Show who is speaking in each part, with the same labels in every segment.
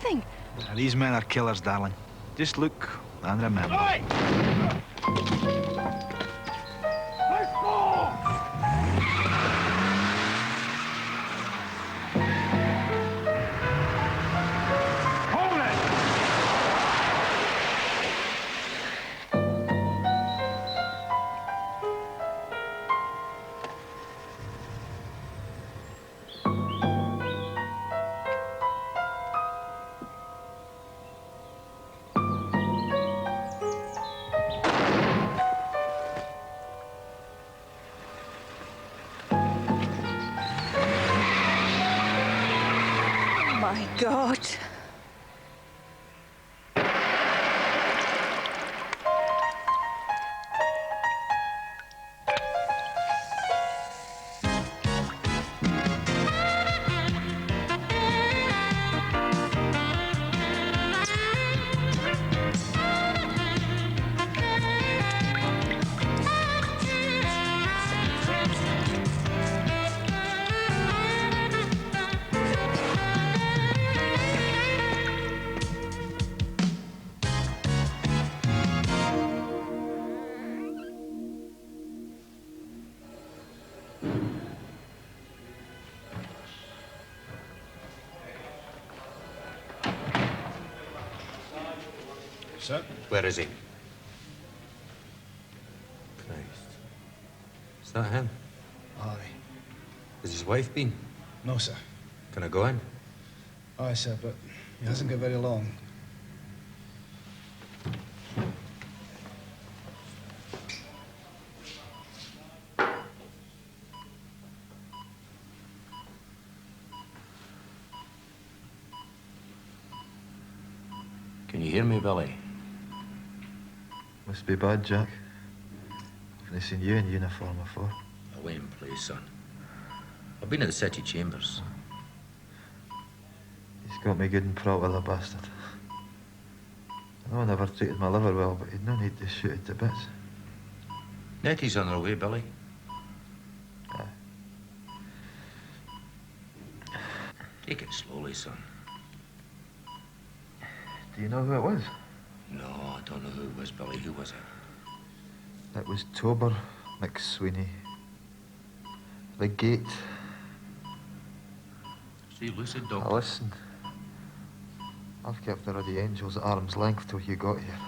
Speaker 1: anything.
Speaker 2: These men are killers, darling. Just look and remember.
Speaker 3: Hey! Let's go! Hold it!
Speaker 1: My God.
Speaker 4: Sir?
Speaker 5: Where is he? Christ. Is that him?
Speaker 4: Aye.
Speaker 5: Has his wife been?
Speaker 4: No, sir.
Speaker 5: Can I go in?
Speaker 4: Aye, sir, but he hasn't got very long.
Speaker 5: Can you hear me, Billy?
Speaker 2: Must be bad, Jack. I've not seen you in uniform before.
Speaker 5: Away in place, son. I've been at the city chambers.
Speaker 2: He's got me good and proper, the bastard. I know I never treated my liver well, but he'd no need to shoot it to bits.
Speaker 5: Nettie's on her way, Billy.
Speaker 2: Aye.
Speaker 5: Take it slowly, son.
Speaker 2: Do you know who it was?
Speaker 5: No, I don't know who it was, Billy. Who was it?
Speaker 2: It was Tober McSweeney. The gate.
Speaker 5: See, lucid,
Speaker 2: Now
Speaker 5: Doctor.
Speaker 2: listen. I've kept the ruddy angels at arm's length till you got here.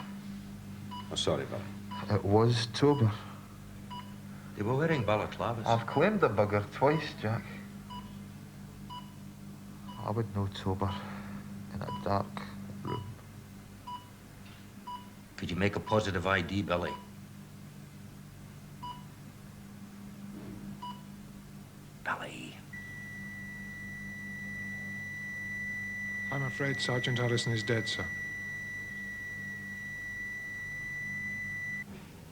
Speaker 5: Oh, sorry, Billy.
Speaker 2: It was Tober.
Speaker 5: They were wearing balaclavas.
Speaker 2: I've claimed the bugger twice, Jack. I would know Tober in a dark room.
Speaker 5: Could you make a positive ID, Billy? Billy.
Speaker 6: I'm afraid Sergeant Allison is dead, sir.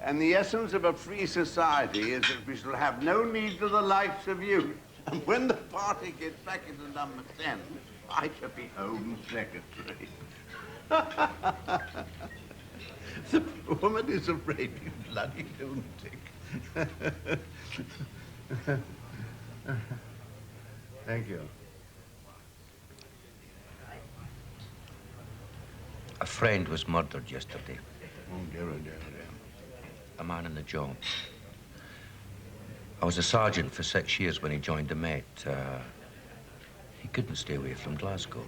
Speaker 3: And the essence of a free society is that we shall have no need for the likes of you. And when the party gets back into number 10, I shall be Home Secretary. The woman is a raving bloody lunatic. Thank you.
Speaker 5: A friend was murdered yesterday.
Speaker 3: Oh, dear, oh, dear, oh, dear.
Speaker 5: A man in the job. I was a sergeant for 6 years when he joined the Met. He couldn't stay away from Glasgow.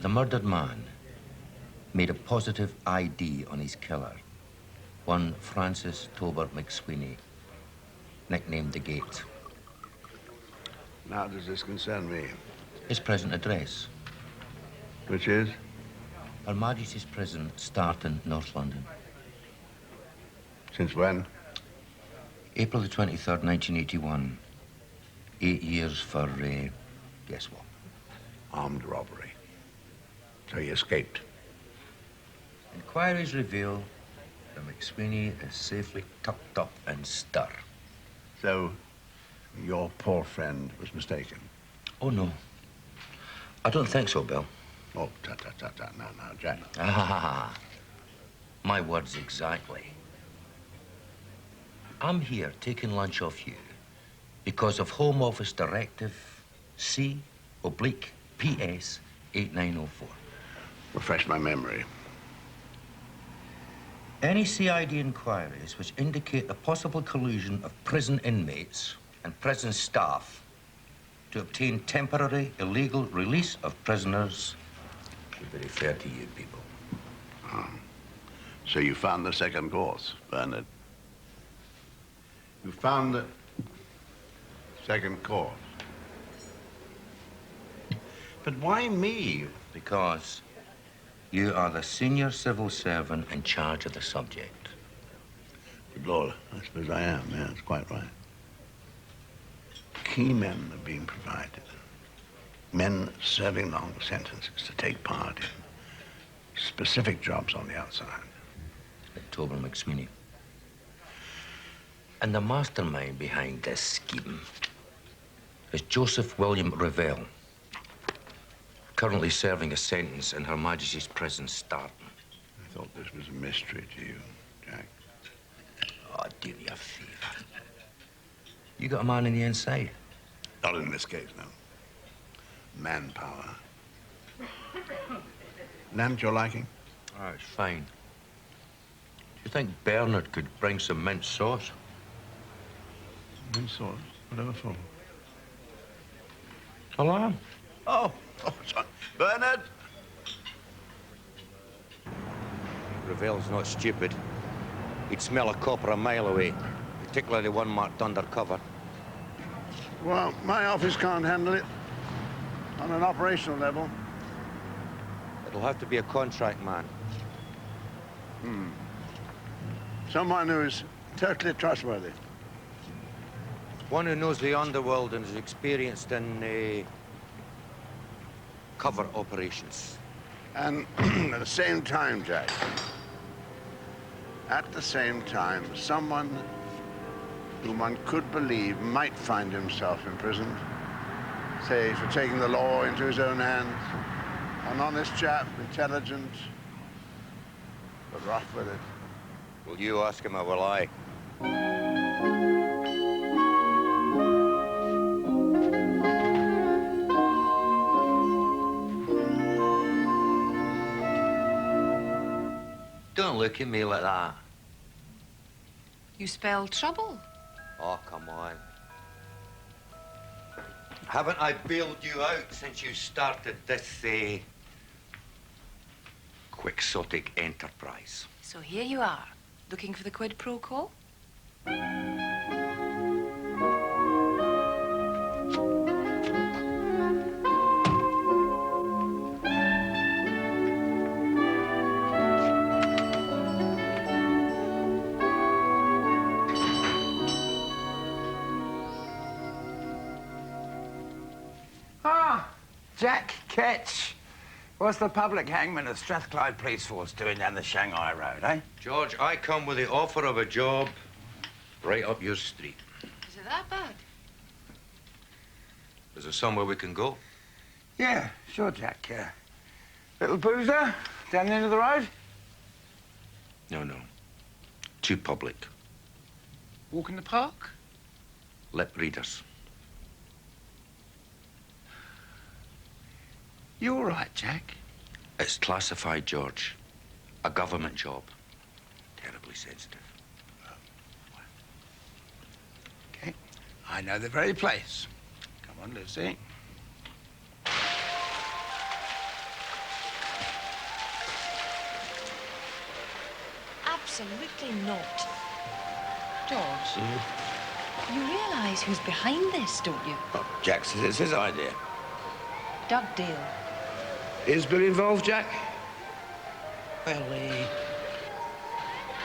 Speaker 5: The murdered man made a positive ID on his killer, one Francis Tober McSweeney, nicknamed the Gate.
Speaker 3: Now, does this concern me?
Speaker 5: His present address,
Speaker 3: Which is?
Speaker 5: Her Majesty's Prison, Starton, North London.
Speaker 3: Since when?
Speaker 5: April the 23rd, 1981. 8 years for, guess what?
Speaker 3: Armed robbery. So he escaped.
Speaker 5: Inquiries reveal that McSweeney is safely tucked up in Stir.
Speaker 3: So, your poor friend was mistaken?
Speaker 5: Oh, no. I don't think so, Bill.
Speaker 3: Oh, tut, tut, tut, tut. Now, Jack.
Speaker 5: Ah, my words exactly. I'm here taking lunch off you because of Home Office Directive C/PS 8904.
Speaker 3: Refresh my memory.
Speaker 5: Any CID inquiries which indicate the possible collusion of prison inmates and prison staff to obtain temporary illegal release of prisoners should be referred to you people.
Speaker 3: So you found the second course, Bernard. You found the second course. But why me?
Speaker 5: Because you are the senior civil servant in charge of the subject.
Speaker 3: Good Lord, I suppose I am. Yeah, that's quite right. Key men are being provided. Men serving long sentences to take part in specific jobs on the outside.
Speaker 5: Like Tobin McSweeney. And the mastermind behind this scheme is Joseph William Revell, currently serving a sentence in Her Majesty's prison, Starton.
Speaker 3: I thought this was a mystery to you, Jack.
Speaker 5: Oh, do me a favor. You got a man in the inside?
Speaker 3: Not in this case, no. Manpower. Land to your liking?
Speaker 5: Oh, it's fine. Do you think Bernard could bring some mint sauce?
Speaker 3: Mint sauce? Whatever for?
Speaker 5: Alarm.
Speaker 3: Oh, sorry. Bernard?
Speaker 5: Revell's not stupid. He'd smell a copper a mile away, particularly one marked undercover.
Speaker 3: Well, my office can't handle it on an operational level.
Speaker 5: It'll have to be a contract man.
Speaker 3: Someone who is totally trustworthy.
Speaker 5: One who knows the underworld and is experienced in cover operations.
Speaker 3: And at the same time, Jack, at the same time, someone whom one could believe might find himself imprisoned, say, for taking the law into his own hands. An honest chap, intelligent, but rough with it.
Speaker 5: Will you ask him or will I? Don't look at me like that.
Speaker 1: You spell trouble.
Speaker 5: Oh, come on. Haven't I bailed you out since you started this, quixotic enterprise?
Speaker 1: So here you are, looking for the quid pro quo?
Speaker 7: Jack Ketch. What's the public hangman of Strathclyde Police Force doing down the Shanghai Road, eh?
Speaker 5: George, I come with the offer of a job right up your street.
Speaker 1: Is it that bad?
Speaker 5: Is there somewhere we can go?
Speaker 7: Yeah, sure, Jack. Little boozer down the end of the road?
Speaker 5: No. Too public.
Speaker 7: Walk in the park?
Speaker 5: Lip readers.
Speaker 7: You all right, Jack?
Speaker 5: It's classified, George. A government job. Terribly sensitive.
Speaker 7: Okay. I know the very place. Come on, Lucy.
Speaker 1: Absolutely not. George, you realise who's behind this, don't you?
Speaker 7: Oh, Jack says it's his idea.
Speaker 1: Doug Dale.
Speaker 7: Is Bill involved, Jack?
Speaker 5: Well,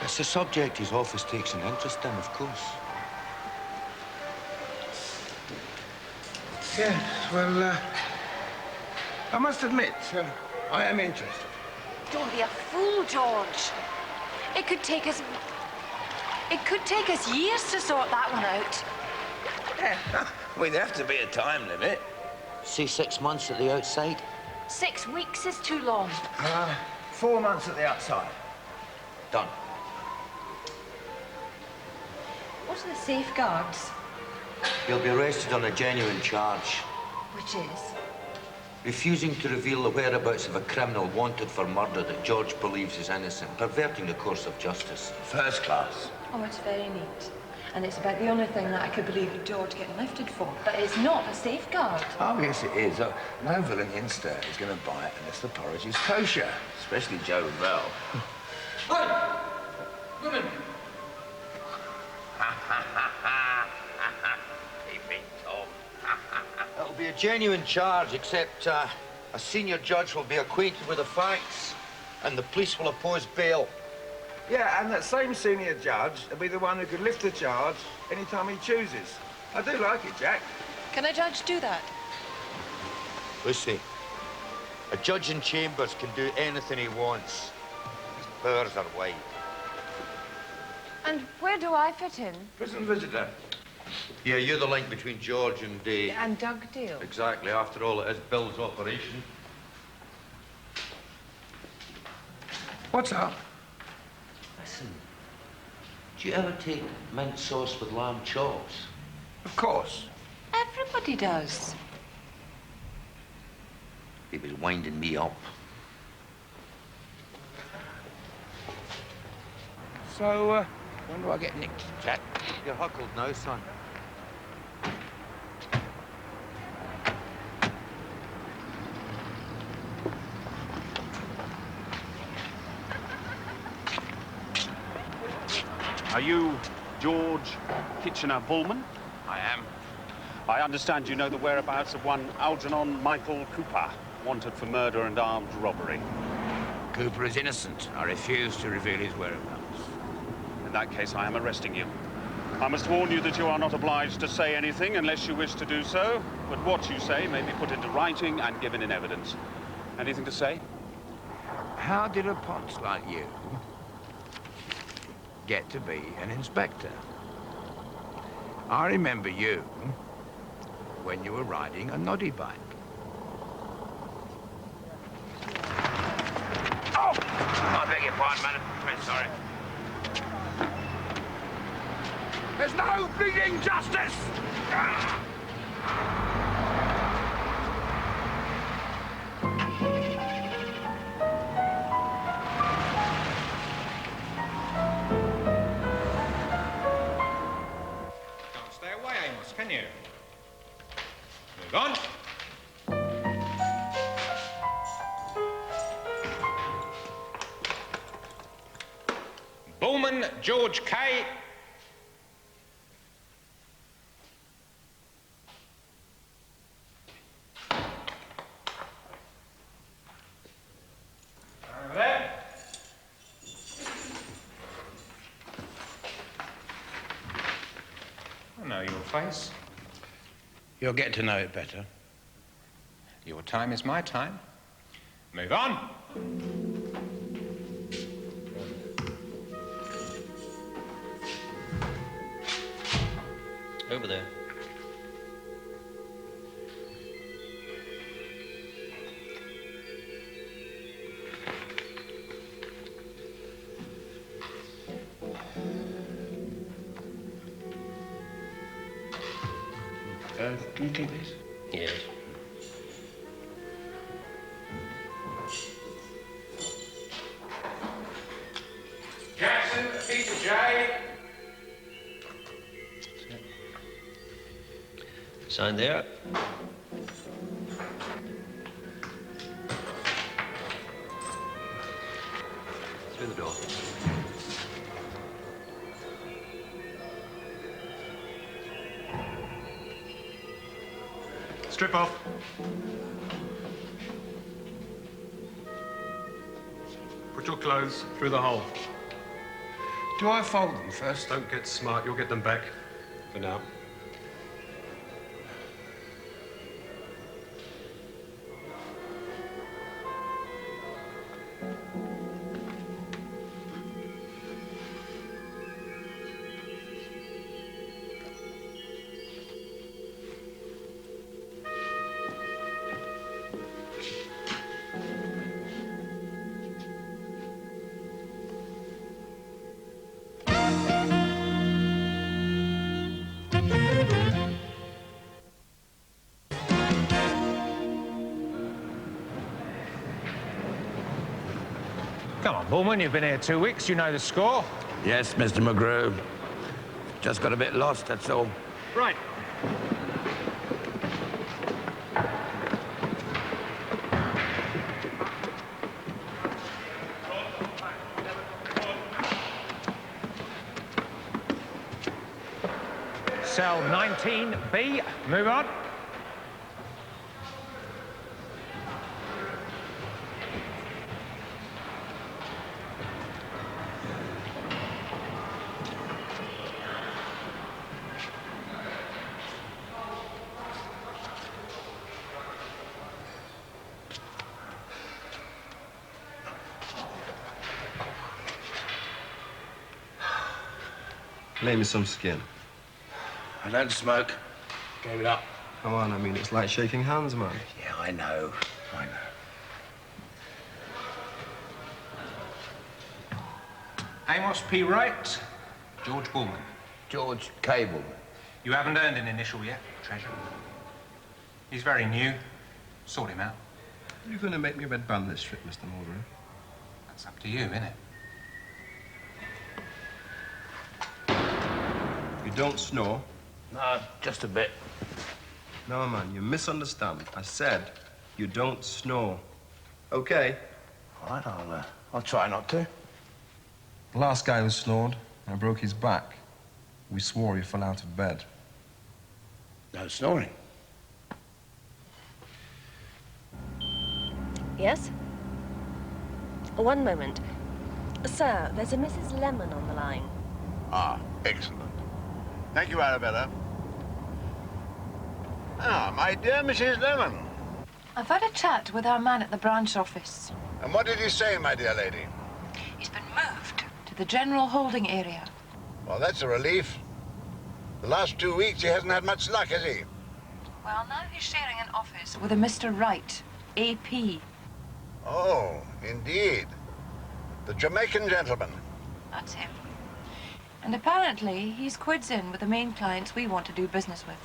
Speaker 5: it's a subject his office takes an interest in, of course.
Speaker 7: Yes, well, I must admit, I am interested.
Speaker 1: Don't be a fool, George. It could take us years to sort that one out.
Speaker 7: Yeah, well, there'd have to be a time limit.
Speaker 5: Say 6 months at the outside.
Speaker 1: 6 weeks is too long.
Speaker 7: 4 months at the outside.
Speaker 5: Done.
Speaker 1: What are the safeguards?
Speaker 5: He'll be arrested on a genuine charge.
Speaker 1: Which is?
Speaker 5: Refusing to reveal the whereabouts of a criminal wanted for murder that George believes is innocent, perverting the course of justice.
Speaker 7: First class.
Speaker 1: Oh, it's very neat. And it's about the only thing that I could believe George getting lifted for. But it's not a safeguard.
Speaker 7: Oh, yes, it is. No villain inster is going to buy it unless the porridge is kosher, especially Joe Bell.
Speaker 5: Hey! Women!
Speaker 7: Keeping Tom.
Speaker 5: It'll be a genuine charge, except a senior judge will be acquainted with the facts, and the police will oppose bail.
Speaker 7: Yeah, and that same senior judge will be the one who could lift the charge any time he chooses. I do like it, Jack.
Speaker 1: Can a judge do that?
Speaker 5: Lucy, a judge in chambers can do anything he wants. His powers are wide.
Speaker 1: And where do I fit in?
Speaker 7: Prison visitor.
Speaker 5: Yeah, you're the link between George and
Speaker 1: And Doug Dale.
Speaker 5: Exactly. After all, it is Bill's operation.
Speaker 7: What's up?
Speaker 5: Listen, do you ever take mint sauce with lamb chops?
Speaker 7: Of course.
Speaker 1: Everybody does.
Speaker 5: He was winding me up.
Speaker 7: So, when do I get nicked, Jack?
Speaker 5: You're huckled now, son.
Speaker 8: Are you George Kitchener-Bulman?
Speaker 7: I am.
Speaker 8: I understand you know the whereabouts of one Algernon Michael Cooper, wanted for murder and armed robbery.
Speaker 7: Cooper is innocent. I refuse to reveal his whereabouts.
Speaker 8: In that case, I am arresting you. I must warn you that you are not obliged to say anything unless you wish to do so, but what you say may be put into writing and given in evidence. Anything to say?
Speaker 7: How did a ponce like you get to be an inspector? I remember you when you were riding a noddy bike. Oh! I beg your pardon, madam. I'm sorry. There's no bleeding justice!
Speaker 9: Can't stay away, Amos, can you? Move on. Bulman, George K. Over there. I know your face. You'll get to know it better. Your time is my time. Move on.
Speaker 10: Over there.
Speaker 7: Can you take this?
Speaker 10: Yes.
Speaker 9: Jackson, Peter J.
Speaker 10: Sign there. Through the door.
Speaker 6: Strip off. Put your clothes through the hole.
Speaker 9: Do I fold them first?
Speaker 6: Don't get smart, you'll get them back. For now.
Speaker 7: Come on, Bulman, you've been here 2 weeks. You know the score.
Speaker 11: Yes, Mr. McGrew. Just got a bit lost, that's all.
Speaker 7: Right. Cell 19B. Move on.
Speaker 10: Lay me some skin.
Speaker 11: I don't smoke. Gave it up.
Speaker 10: Come on, I mean, it's like shaking hands, man.
Speaker 11: Yeah, I know.
Speaker 7: Amos P. Wright. George Bulman.
Speaker 11: George K. Bulman.
Speaker 7: You haven't earned an initial yet, Treasure. He's very new. Sort him out.
Speaker 10: You're going to make me red band this trip, Mr. Mulder.
Speaker 7: That's up to you, innit?
Speaker 10: You don't snore?
Speaker 11: No, just a bit.
Speaker 10: No, man, you misunderstand. I said you don't snore. Okay?
Speaker 11: All right, I'll try not to.
Speaker 10: The last guy who snored, I broke his back. We swore he fell out of bed.
Speaker 11: No snoring.
Speaker 12: Yes? One moment. Sir, there's a Mrs. Lemon on the line.
Speaker 3: Ah, excellent. Thank you, Arabella. Ah, my dear Mrs. Lemon.
Speaker 1: I've had a chat with our man at the branch office.
Speaker 3: And what did he say, my dear lady?
Speaker 1: He's been moved to the general holding area.
Speaker 3: Well, that's a relief. The last 2 weeks he hasn't had much luck, has he?
Speaker 1: Well, now he's sharing an office with a Mr. Wright, AP.
Speaker 3: Oh, indeed. The Jamaican gentleman.
Speaker 1: That's him. And apparently, he's quids in with the main clients we want to do business with.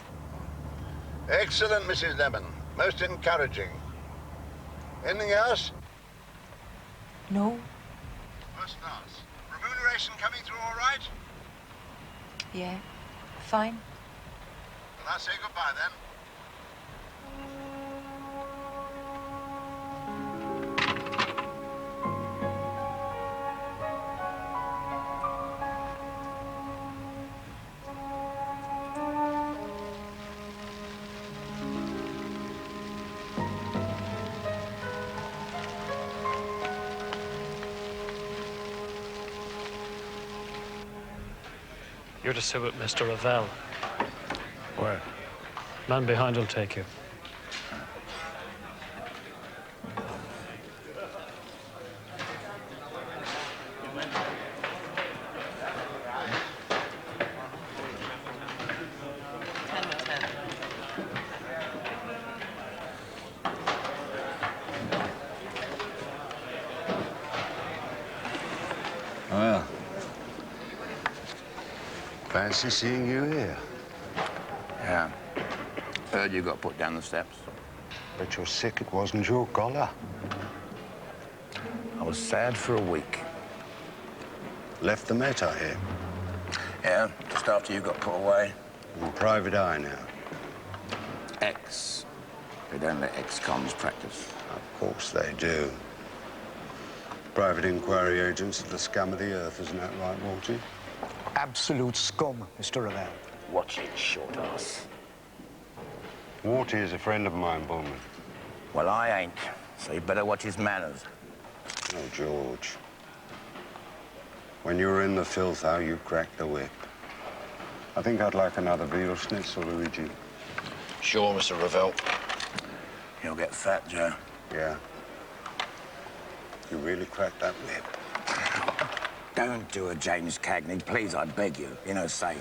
Speaker 3: Excellent, Mrs. Lemon. Most encouraging. Anything else?
Speaker 1: No.
Speaker 3: First class. Remuneration coming through all right?
Speaker 1: Yeah. Fine.
Speaker 3: Well, I'll say goodbye then.
Speaker 13: You're to sit with Mr. Ravel.
Speaker 11: Where?
Speaker 13: Man behind will take you.
Speaker 3: Well, fancy seeing you here.
Speaker 11: Yeah. Heard you got put down the steps.
Speaker 3: Bet you're sick it wasn't your collar.
Speaker 11: I was sad for a week.
Speaker 3: Left the Met, I hear.
Speaker 11: Yeah, just after you got put away.
Speaker 3: In private eye now.
Speaker 11: Ex. They don't let ex-cons practice.
Speaker 3: Of course they do. Private inquiry agents are the scum of the earth, isn't that right, Walty?
Speaker 4: Absolute scum, Mr. Ravel.
Speaker 11: Watch it, short ass.
Speaker 3: Walty is a friend of mine, Bulman.
Speaker 11: Well, I ain't, so you better watch his manners.
Speaker 3: Oh, George. When you were in the filth, how you cracked the whip. I think I'd like another veal schnitzel, Luigi.
Speaker 11: Sure, Mr. Ravel. You'll get fat, Joe.
Speaker 3: Yeah. You really cracked that whip.
Speaker 11: Don't do a James Cagney, please, I beg you. You know, say,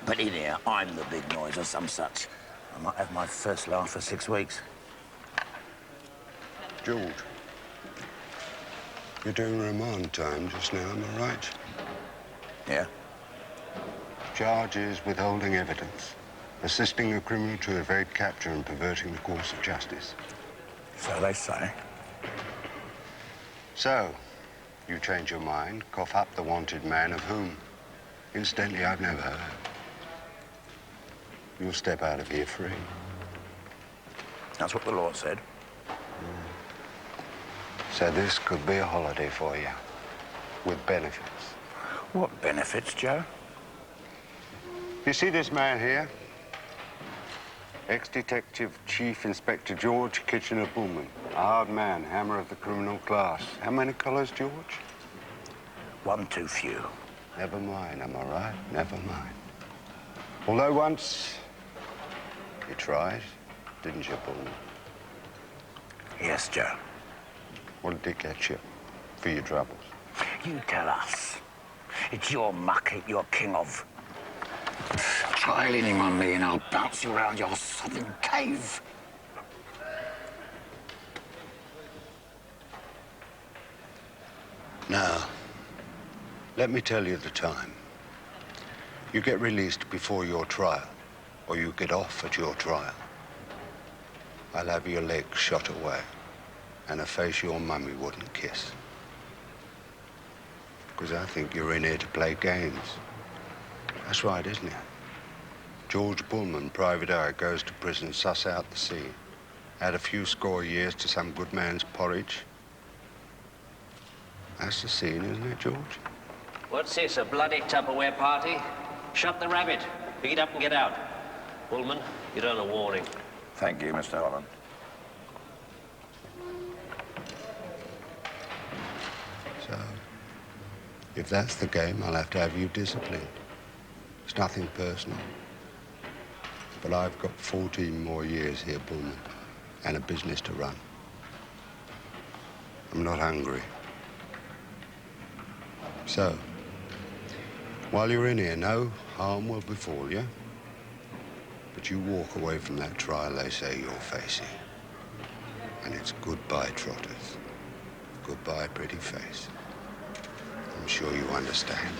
Speaker 11: but in here, I'm the big noise or some such. I might have my first laugh for 6 weeks.
Speaker 3: George, you're doing remand time just now, am I right?
Speaker 11: Yeah?
Speaker 3: Charge is withholding evidence, assisting a criminal to evade capture and perverting the course of justice.
Speaker 11: So they say.
Speaker 3: So, You change your mind, cough up the wanted man of whom, incidentally, I've never heard. You'll step out of here free.
Speaker 11: That's what the law said.
Speaker 3: So this could be a holiday for you, with benefits.
Speaker 11: What benefits, Joe?
Speaker 3: You see this man here? Ex-Detective Chief Inspector George Kitchener Bulman. A hard man, hammer of the criminal class. How many colours, George?
Speaker 11: One too few.
Speaker 3: Never mind, am I right? Never mind. Although once you tried, didn't you, Bulman?
Speaker 11: Yes, Joe.
Speaker 3: What did it get you for your troubles?
Speaker 11: You tell us. It's your muck you're king of. Try leaning on me and I'll bounce you around your southern cave.
Speaker 3: Now, let me tell you the time. You get released before your trial, or you get off at your trial. I'll have your legs shot away, and a face your mummy wouldn't kiss. Because I think you're in here to play games. That's right, isn't it? George Bulman, private eye, goes to prison, suss out the scene. Add a few score years to some good man's porridge. That's the scene, isn't it, George?
Speaker 14: What's this, a bloody Tupperware party? Shut the rabbit. Pick it up and get out. Bulman, you're on a warning.
Speaker 11: Thank you, Mr. Holland.
Speaker 3: So, if that's the game, I'll have to have you disciplined. It's nothing personal. But I've got 14 more years here, Bulman, and a business to run. I'm not hungry. So, while you're in here, no harm will befall you. But you walk away from that trial they say you're facing. And it's goodbye, trotters. Goodbye, pretty face. I'm sure you understand.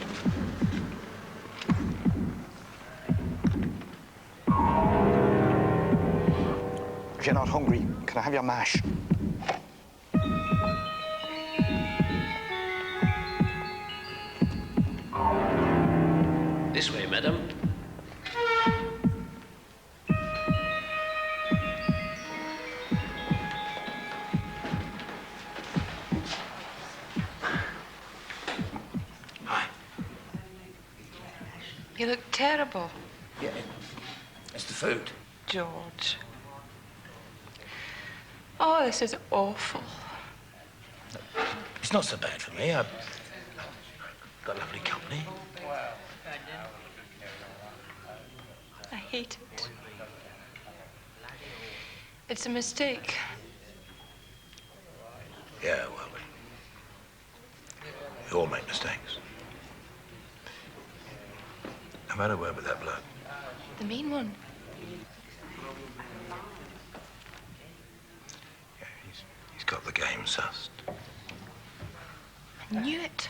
Speaker 4: If you're not hungry, can I have your mash?
Speaker 14: This way, madam.
Speaker 1: You look terrible.
Speaker 11: Yeah, it's the food.
Speaker 1: George. Oh, this is awful.
Speaker 11: It's not so bad for me. I've got lovely company.
Speaker 1: I hate it. It's a mistake.
Speaker 11: Yeah, well, we all make mistakes. I've had a word with that bloke.
Speaker 1: The mean one.
Speaker 11: Yeah, he's got the game sussed.
Speaker 1: I knew it.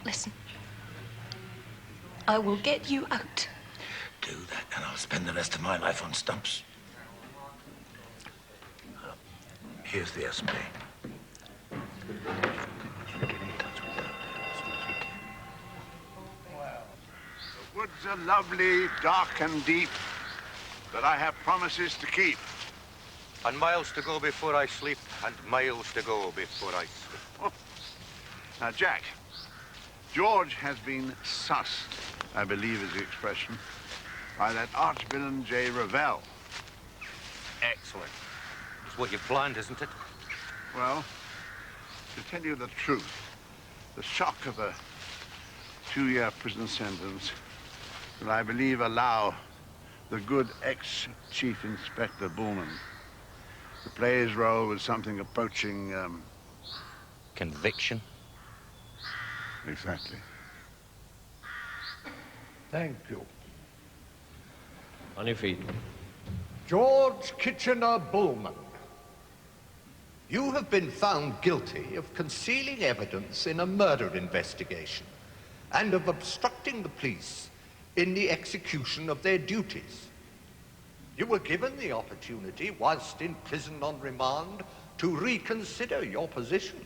Speaker 1: Listen. I will get you out.
Speaker 11: Do that, and I'll spend the rest of my life on stumps. Here's the SP.
Speaker 3: The woods are lovely, dark and deep, but I have promises to keep.
Speaker 15: And miles to go before I sleep, and miles to go before I sleep.
Speaker 3: Now, Jack, George has been sussed, I believe is the expression, by that arch-villain J. Ravel.
Speaker 15: Excellent. It's what you've planned, isn't it?
Speaker 3: Well, to tell you the truth, the shock of a 2-year prison sentence will, I believe, allow the good ex-Chief Inspector Bulman to play his role with something approaching,
Speaker 15: Conviction?
Speaker 3: Exactly.
Speaker 16: Thank you.
Speaker 13: On your feet.
Speaker 16: George Kitchener Bulman. You have been found guilty of concealing evidence in a murder investigation and of obstructing the police in the execution of their duties. You were given the opportunity, whilst in prison on remand, to reconsider your position.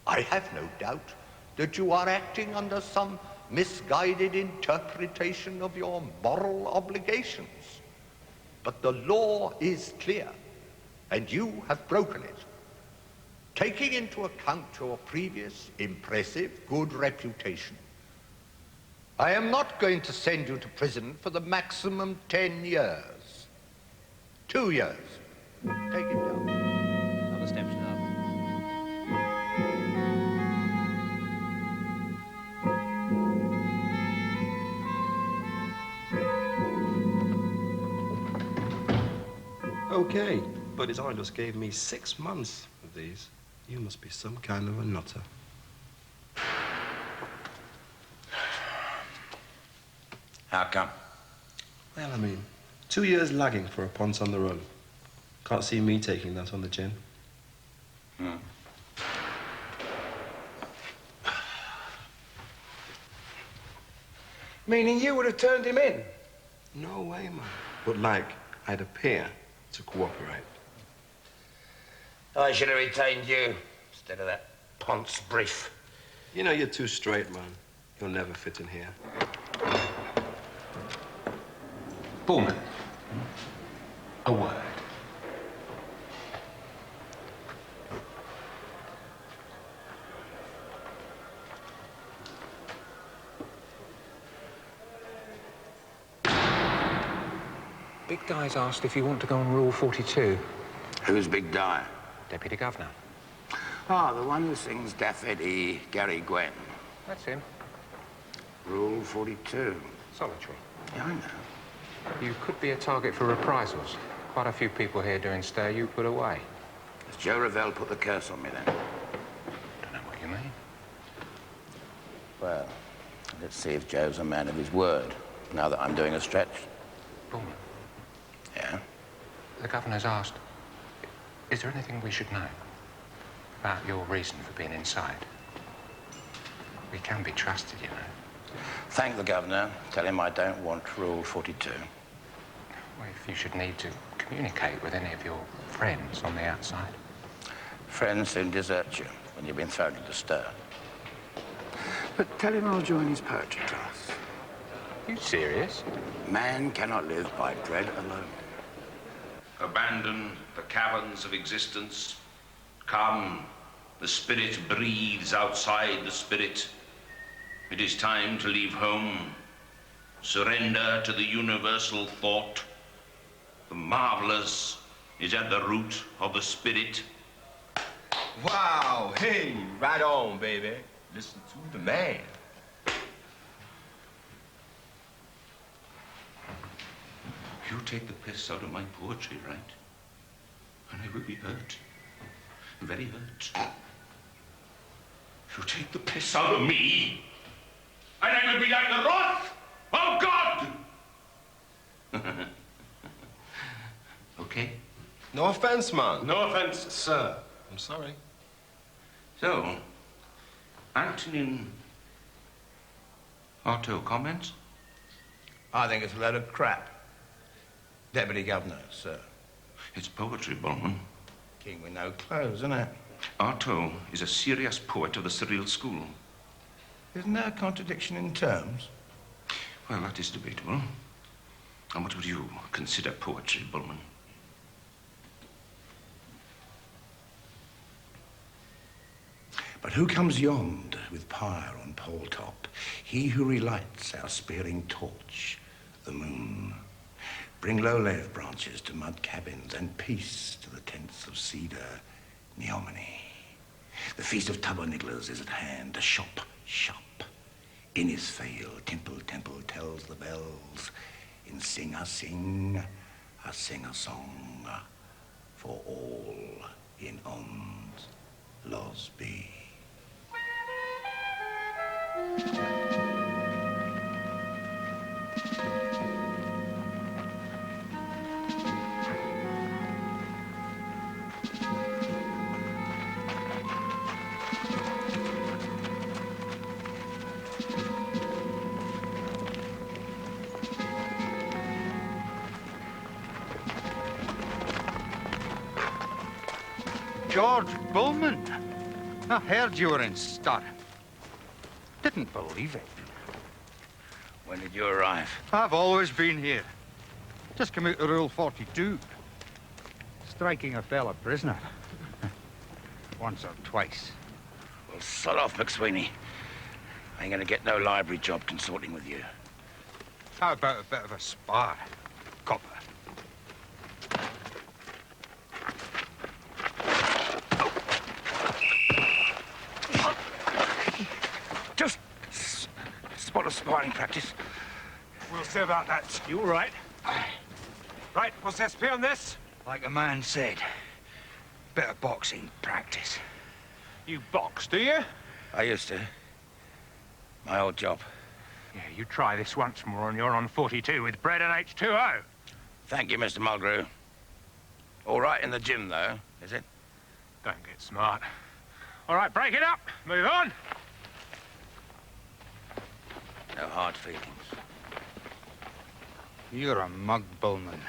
Speaker 16: I have no doubt that you are acting under some misguided interpretation of your moral obligations. But the law is clear, and you have broken it. Taking into account your previous impressive good reputation, I am not going to send you to prison for the maximum 10 years. 2 years. Take it down.
Speaker 14: Other steps now.
Speaker 10: Okay, but his honor just gave me 6 months of these. You must be some kind of a nutter.
Speaker 11: How come?
Speaker 10: Well, I mean, 2 years lagging for a ponce on the run. Can't see me taking that on the chin.
Speaker 9: Meaning you would have turned him in?
Speaker 10: No way, man. But like, I'd appear to cooperate.
Speaker 9: I should have retained you instead of that Ponce brief.
Speaker 10: You know, you're too straight, man. You'll never fit in here.
Speaker 9: Bulman, a word. Big Guy's asked if you want to go on Rule 42.
Speaker 11: Who's Big Di?
Speaker 9: Deputy Governor.
Speaker 11: Ah, the one who sings Daff Eddie, Gary Gwen.
Speaker 9: That's him.
Speaker 11: Rule 42.
Speaker 9: Solitary.
Speaker 11: Yeah, I know.
Speaker 9: You could be a target for reprisals. Quite a few people here doing stir you put away.
Speaker 11: Has Joe Revell put the curse on me then?
Speaker 9: Don't know what you mean.
Speaker 11: Well, let's see if Joe's a man of his word, now that I'm doing a stretch.
Speaker 9: Bulman.
Speaker 11: Yeah?
Speaker 9: The Governor's asked, is there anything we should know about your reason for being inside? We can be trusted, you know.
Speaker 11: Thank the Governor. Tell him I don't want Rule 42.
Speaker 9: Well, if you should need to communicate with any of your friends on the outside.
Speaker 11: Friends soon desert you when you've been thrown into stir. But tell him I'll join his poetry class.
Speaker 9: You serious?
Speaker 11: Man cannot live by bread alone.
Speaker 5: Abandon the caverns of existence. Come, the spirit breathes outside the spirit. It is time to leave home. Surrender to the universal thought. The marvelous is at the root of the spirit.
Speaker 10: Wow, hey, right on, baby. Listen to the man.
Speaker 5: You take the piss out of my poetry, right? And I will be hurt. Very hurt. You take the piss out of me, and I will be like the wrath of God! Okay?
Speaker 10: No offense, man.
Speaker 5: No offense,
Speaker 10: Sir, I'm sorry.
Speaker 5: So, Antonin Otto, comments?
Speaker 3: I think it's a load of crap. Deputy Governor, sir.
Speaker 5: It's poetry, Bulman.
Speaker 3: King with no clothes, isn't it?
Speaker 5: Otto is a serious poet of the surreal school.
Speaker 3: Isn't there a contradiction in terms?
Speaker 5: Well, that is debatable. And what would you consider poetry, Bulman?
Speaker 3: But who comes yond with pyre on pole top? He who relights our spearing torch, the moon. Bring low-leaf branches to mud cabins and peace to the tents of cedar, Neomany. The feast of Tubernigglers is at hand, a shop. In his vale, temple tells the bells. In sing a song, for all in ons laws be.
Speaker 17: George Bulman.
Speaker 15: I heard you were in stir. Didn't believe it.
Speaker 7: When did you arrive?
Speaker 15: I've always been here. Just come out of Rule 42. Striking a fella prisoner. Once or twice.
Speaker 7: Well, sod off, McSweeney. I ain't gonna get no library job consorting with you.
Speaker 15: How about a bit of a spar, copper?
Speaker 7: Just spot of sparring practice.
Speaker 15: We'll see about that.
Speaker 7: You all right?
Speaker 15: Right, what's SP on this?
Speaker 7: Like a man said, bit of boxing practice.
Speaker 15: You box, do you?
Speaker 7: I used to. My old job.
Speaker 15: Yeah, you try this once more and you're on 42 with bread and H2O.
Speaker 7: Thank you, Mr. Mulgrew. All right in the gym, though, is it?
Speaker 15: Don't get smart. All right, break it up. Move on.
Speaker 7: No hard feelings.
Speaker 15: You're a mug, Bulman.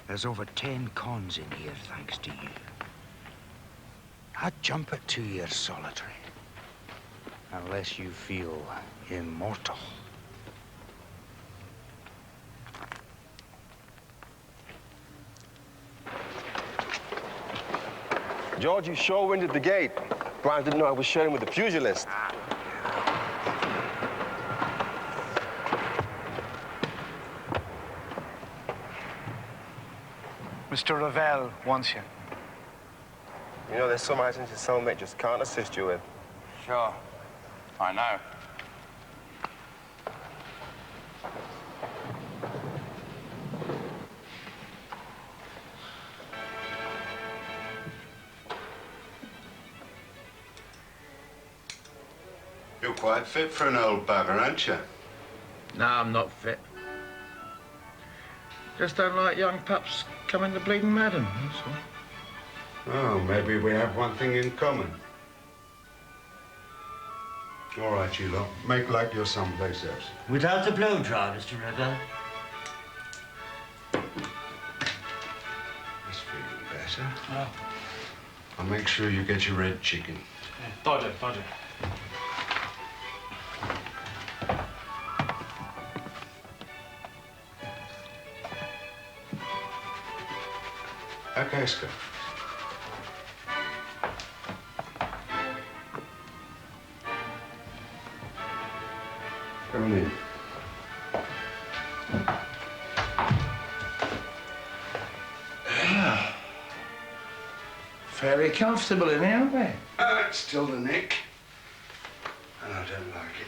Speaker 7: There's over 10 cons in here, thanks to you. I'd jump at 2 years solitary.
Speaker 15: Unless you feel immortal.
Speaker 10: George, you sure winded the gate. Brian didn't know I was sharing with the pugilist.
Speaker 17: Mr. Ravel wants you.
Speaker 10: You know, there's some items your cellmate just can't assist you with.
Speaker 7: Sure. I know.
Speaker 3: You're quite fit for an old bugger, aren't you?
Speaker 5: No, I'm not fit. Just don't like young pups coming to bleeding madam, that's all.
Speaker 3: Oh, maybe we have one thing in common. All right, you lot. Make like you're someplace else.
Speaker 18: Without the blow dry, Mr. Ravel.
Speaker 3: That's feeling better. Oh. I'll make sure you get your red chicken.
Speaker 13: Butter.
Speaker 3: Okay, Scott. Come on in.
Speaker 7: Fairly comfortable in here, aren't we?
Speaker 3: It's still the nick. And I don't like it.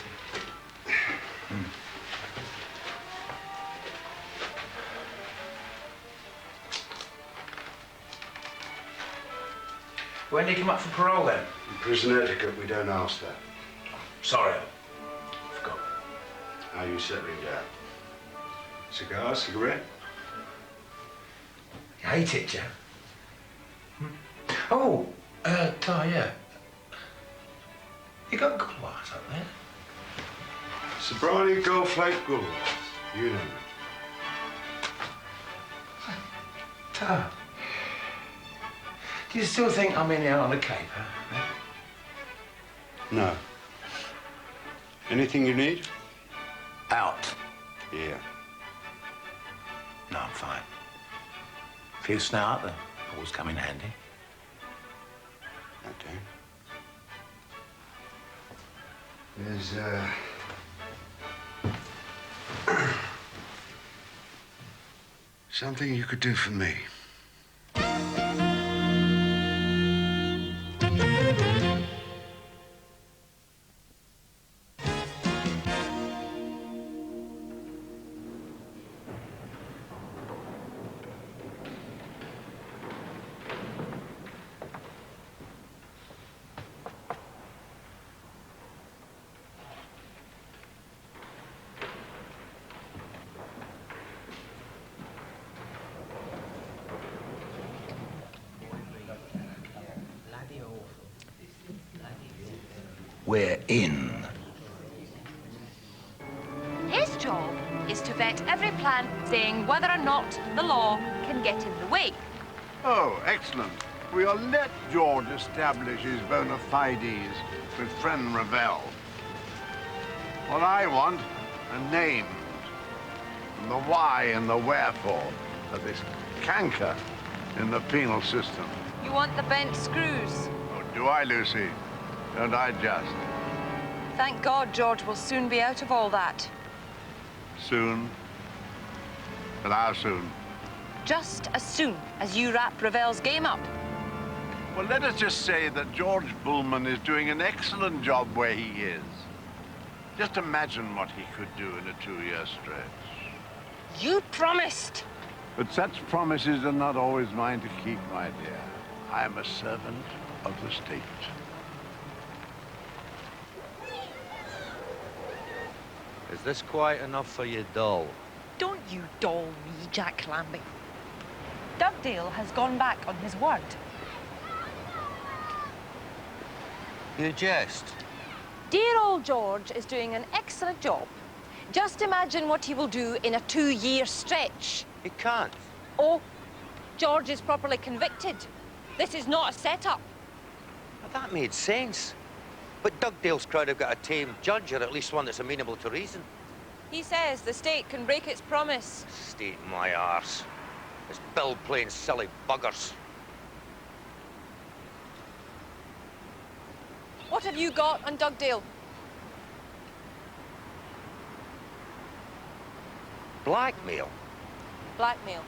Speaker 7: When did he come up for parole, then?
Speaker 3: In prison etiquette, we don't ask that.
Speaker 7: Sorry. Forgot.
Speaker 3: How are you settling down? Cigar, cigarette?
Speaker 7: You hate it, Joe? Oh, Ty, yeah. You got Gulwars up there?
Speaker 3: Sobrani Gold Flake Gulwars. You know me.
Speaker 7: Ty, do you still think I'm in here on a caper?
Speaker 3: No. Anything you need?
Speaker 7: Out.
Speaker 3: Yeah.
Speaker 7: No, I'm fine. Few snout that always come in handy.
Speaker 3: Okay. There's, something you could do for me.
Speaker 7: We're in.
Speaker 1: His job is to vet every plan, saying whether or not the law can get in the way.
Speaker 3: Oh, excellent. We'll let George establish his bona fides with friend Ravel. What I want are names, and the why and the wherefore of this canker in the penal system.
Speaker 1: You want the bent screws?
Speaker 3: Oh, do I, Lucy? Don't I just?
Speaker 1: Thank God George will soon be out of all that.
Speaker 3: Soon? But how soon?
Speaker 1: Just as soon as you wrap Ravel's game up.
Speaker 3: Well, let us just say that George Bulman is doing an excellent job where he is. Just imagine what he could do in a 2-year stretch.
Speaker 1: You promised.
Speaker 3: But such promises are not always mine to keep, my dear. I am a servant of the state.
Speaker 19: Is this quite enough for you, doll?
Speaker 1: Don't you doll me, Jack Lambie. Dugdale has gone back on his word.
Speaker 19: You jest.
Speaker 1: Dear old George is doing an excellent job. Just imagine what he will do in a 2-year stretch.
Speaker 19: He can't.
Speaker 1: Oh, George is properly convicted. This is not a setup.
Speaker 19: Well, that made sense. But Dugdale's crowd have got a tame judge, or at least one that's amenable to reason.
Speaker 1: He says the state can break its promise.
Speaker 19: State my arse. It's Bill playing silly buggers.
Speaker 1: What have you got on Dugdale?
Speaker 19: Blackmail.
Speaker 1: Blackmail.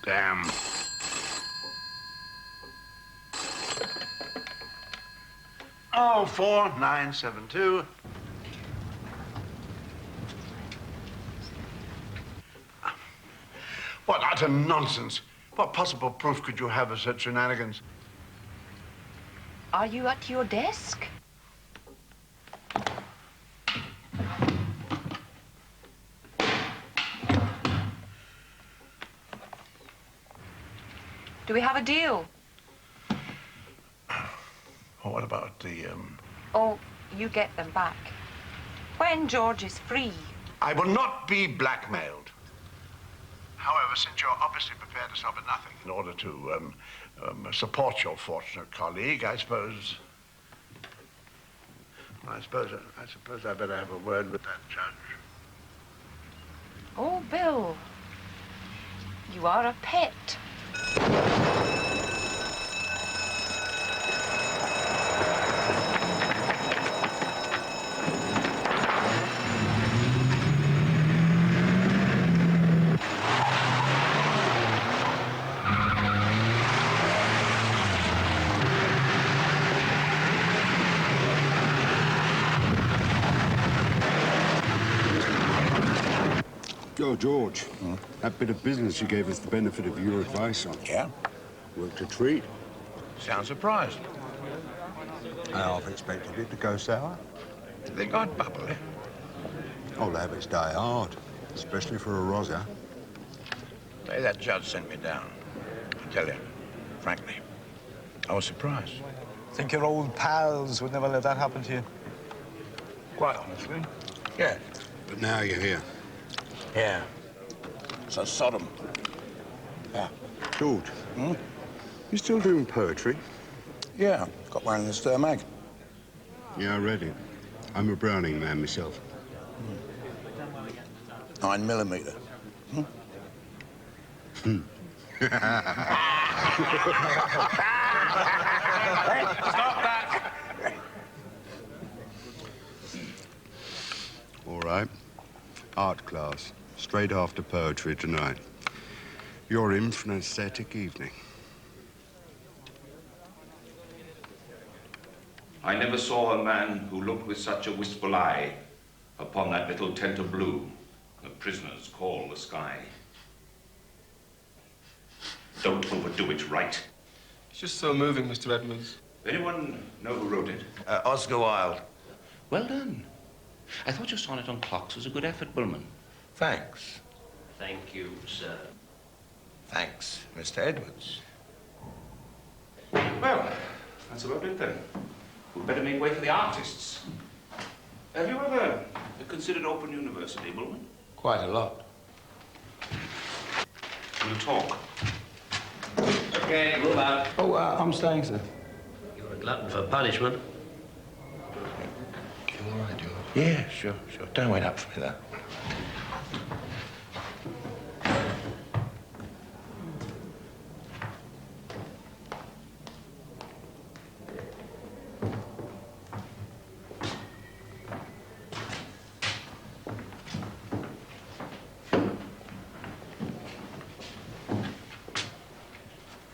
Speaker 3: Damn. Oh, 4972. What utter nonsense. What possible proof could you have of such shenanigans?
Speaker 1: Are you at your desk? Do we have a deal?
Speaker 3: Well, what about the,
Speaker 1: Oh, you get them back. When George is free.
Speaker 3: I will not be blackmailed. However, since you're obviously prepared to stop at nothing in order to support your fortunate colleague, I suppose I better have a word with that judge.
Speaker 1: Oh, Bill. You are a pet.
Speaker 20: Yo, George, that bit of business you gave us the benefit of your advice on.
Speaker 11: Yeah?
Speaker 20: Worked a treat.
Speaker 7: Sound surprised.
Speaker 20: I half expected it to go sour.
Speaker 7: Do you think I'd bubble it?
Speaker 20: Old habits die hard, especially for a Rosa.
Speaker 7: Say that judge sent me down. I tell you, frankly, I was surprised.
Speaker 17: Think your old pals would never let that happen to you?
Speaker 7: Quite honestly, yeah.
Speaker 20: But now you're here.
Speaker 11: Yeah. So Sodom. Yeah.
Speaker 20: George, you still doing poetry?
Speaker 11: Yeah, got one in the Stir mag.
Speaker 20: Yeah, I read it. I'm a Browning man myself.
Speaker 11: 9mm.
Speaker 8: Stop that!
Speaker 20: All right. Art class. Straight after poetry tonight. You're in for an aesthetic evening.
Speaker 21: I never saw a man who looked with such a wistful eye upon that little tent of blue the prisoners call the sky. Don't overdo it, right?
Speaker 10: It's just so moving, Mr. Edmonds.
Speaker 21: Anyone know who wrote it?
Speaker 5: Oscar Wilde.
Speaker 21: Well done. I thought your sonnet on clocks was a good effort, Bulman.
Speaker 5: Thanks.
Speaker 14: Thank you, sir.
Speaker 5: Thanks, Mr. Edwards.
Speaker 21: Well, that's about it then. We'd better make way for the artists. Have you ever considered Open University, Bulman?
Speaker 5: Quite a lot.
Speaker 21: We'll talk.
Speaker 14: Okay, move out.
Speaker 10: Oh, I'm staying, sir.
Speaker 14: You're a glutton for punishment.
Speaker 5: You all right, George? Yeah, sure. Don't wait up for me, though.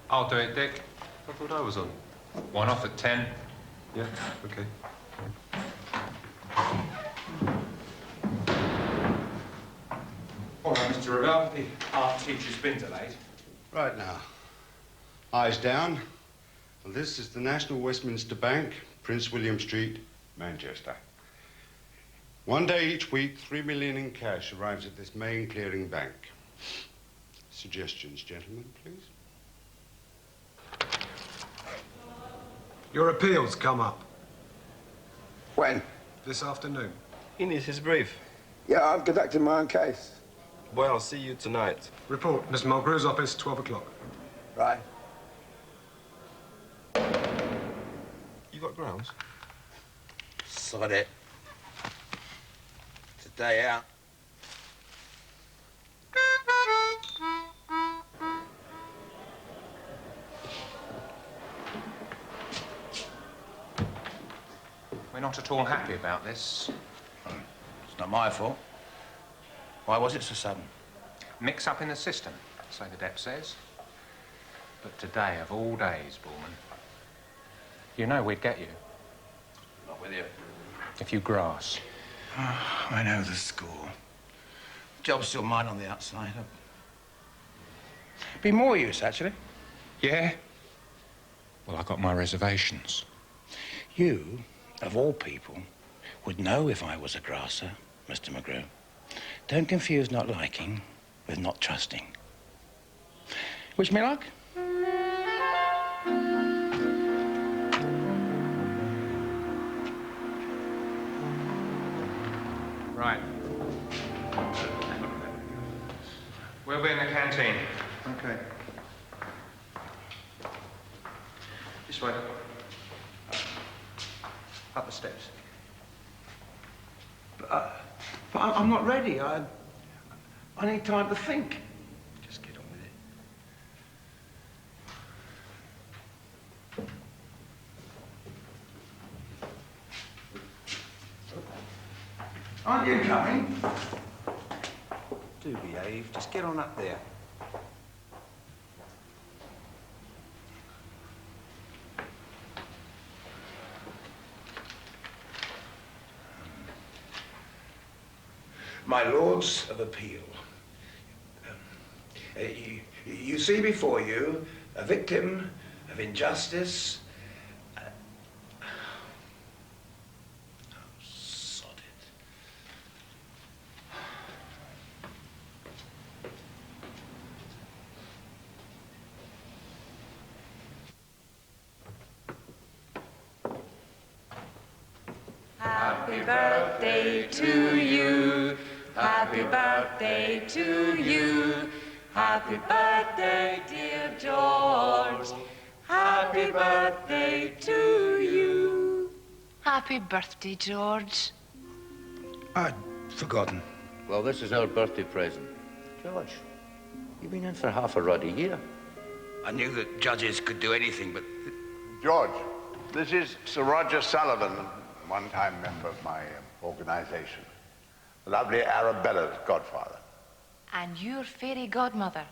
Speaker 9: I'll do it, Dick.
Speaker 10: I thought I was on.
Speaker 9: One off at 10.
Speaker 10: Yeah, okay.
Speaker 9: All right, Mr. Ravel, the art teacher's been delayed.
Speaker 20: Right now. Eyes down. Well, this is the National Westminster Bank, Prince William Street, Manchester. One day each week, 3 million in cash arrives at this main clearing bank. Suggestions, gentlemen, please.
Speaker 6: Your appeal's come up.
Speaker 17: When?
Speaker 6: This afternoon.
Speaker 10: He needs his brief.
Speaker 17: Yeah, I'm conducting my own case.
Speaker 10: Well, I'll see you tonight.
Speaker 6: Report, Mr. Mulgrew's office, 12 o'clock.
Speaker 17: Right.
Speaker 10: You got grounds?
Speaker 11: Sod it. It's a day out.
Speaker 9: We're not at all happy about this.
Speaker 11: It's not my fault. Why was it so sudden?
Speaker 9: Mix up in the system, so the dep says. But today, of all days, Bulman, you know we'd get you.
Speaker 11: Not with you.
Speaker 9: If you grass.
Speaker 11: Oh, I know the score. Job's still mine on the outside. Be more use, actually.
Speaker 9: Yeah? Well, I got my reservations.
Speaker 11: You, of all people, would know if I was a grasser, Mr. McGrew. Don't confuse not liking with not trusting. Wish me luck.
Speaker 9: Right. We'll be in the canteen.
Speaker 15: Okay.
Speaker 9: This way. Up the steps.
Speaker 11: But I'm not ready. I need time to think.
Speaker 9: Just get on with it.
Speaker 11: Aren't you coming? Do behave. Just get on up there. My Lords of Appeal, you see before you a victim of injustice. Sod it.
Speaker 1: Happy birthday to you. Happy birthday to you. Happy birthday, dear George. Happy birthday to you.
Speaker 22: Happy birthday, George.
Speaker 11: I'd forgotten.
Speaker 5: Well, this is our birthday present. George, you've been in for half a ruddy year.
Speaker 11: I knew that judges could do anything, but
Speaker 3: George, this is Sir Roger Sullivan, one-time member of my organization. The lovely Arabella's godfather.
Speaker 22: And your fairy godmother.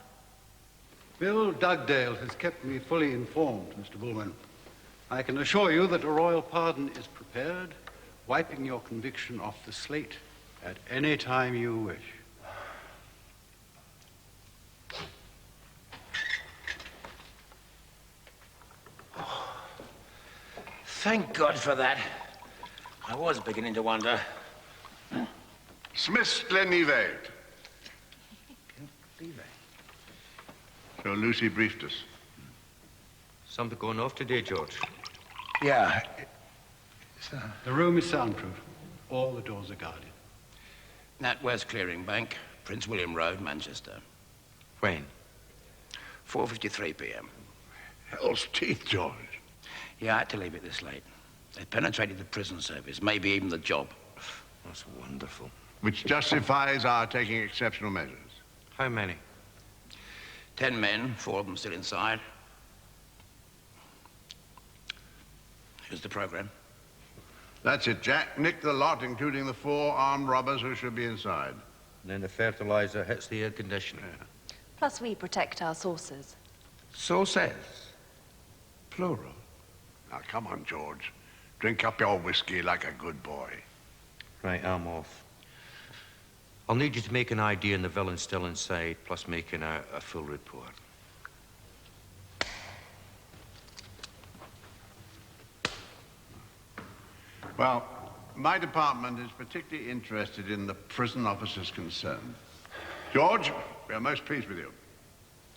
Speaker 2: Bill Dugdale has kept me fully informed, Mr. Bulman. I can assure you that a royal pardon is prepared, wiping your conviction off the slate at any time you wish.
Speaker 11: Thank God for that. I was beginning to wonder.
Speaker 3: Smith's Glenivade. So Lucy briefed us.
Speaker 5: Something going off today, George?
Speaker 11: Yeah.
Speaker 2: The room is soundproof. All the doors are guarded.
Speaker 11: NatWest Clearing Bank, Prince William Road, Manchester.
Speaker 5: When?
Speaker 11: 4:53 p.m.
Speaker 3: Hell's teeth, George.
Speaker 11: Yeah, I had to leave it this late. They penetrated the prison service, maybe even the job.
Speaker 5: That's wonderful.
Speaker 3: Which justifies our taking exceptional measures.
Speaker 5: How many?
Speaker 11: 10 men, 4 of them still inside. Here's the program.
Speaker 3: That's it, Jack. Nick the lot, including the 4 armed robbers who should be inside.
Speaker 5: And then the fertilizer hits the air conditioner.
Speaker 12: Plus, we protect our sources.
Speaker 11: Sources? Plural.
Speaker 3: Now, come on, George. Drink up your whiskey like a good boy.
Speaker 5: Right, I'm off. I'll need you to make an ID on the villain still inside, plus making a full report.
Speaker 3: Well, my department is particularly interested in the prison officers concerned. George, we are most pleased with you.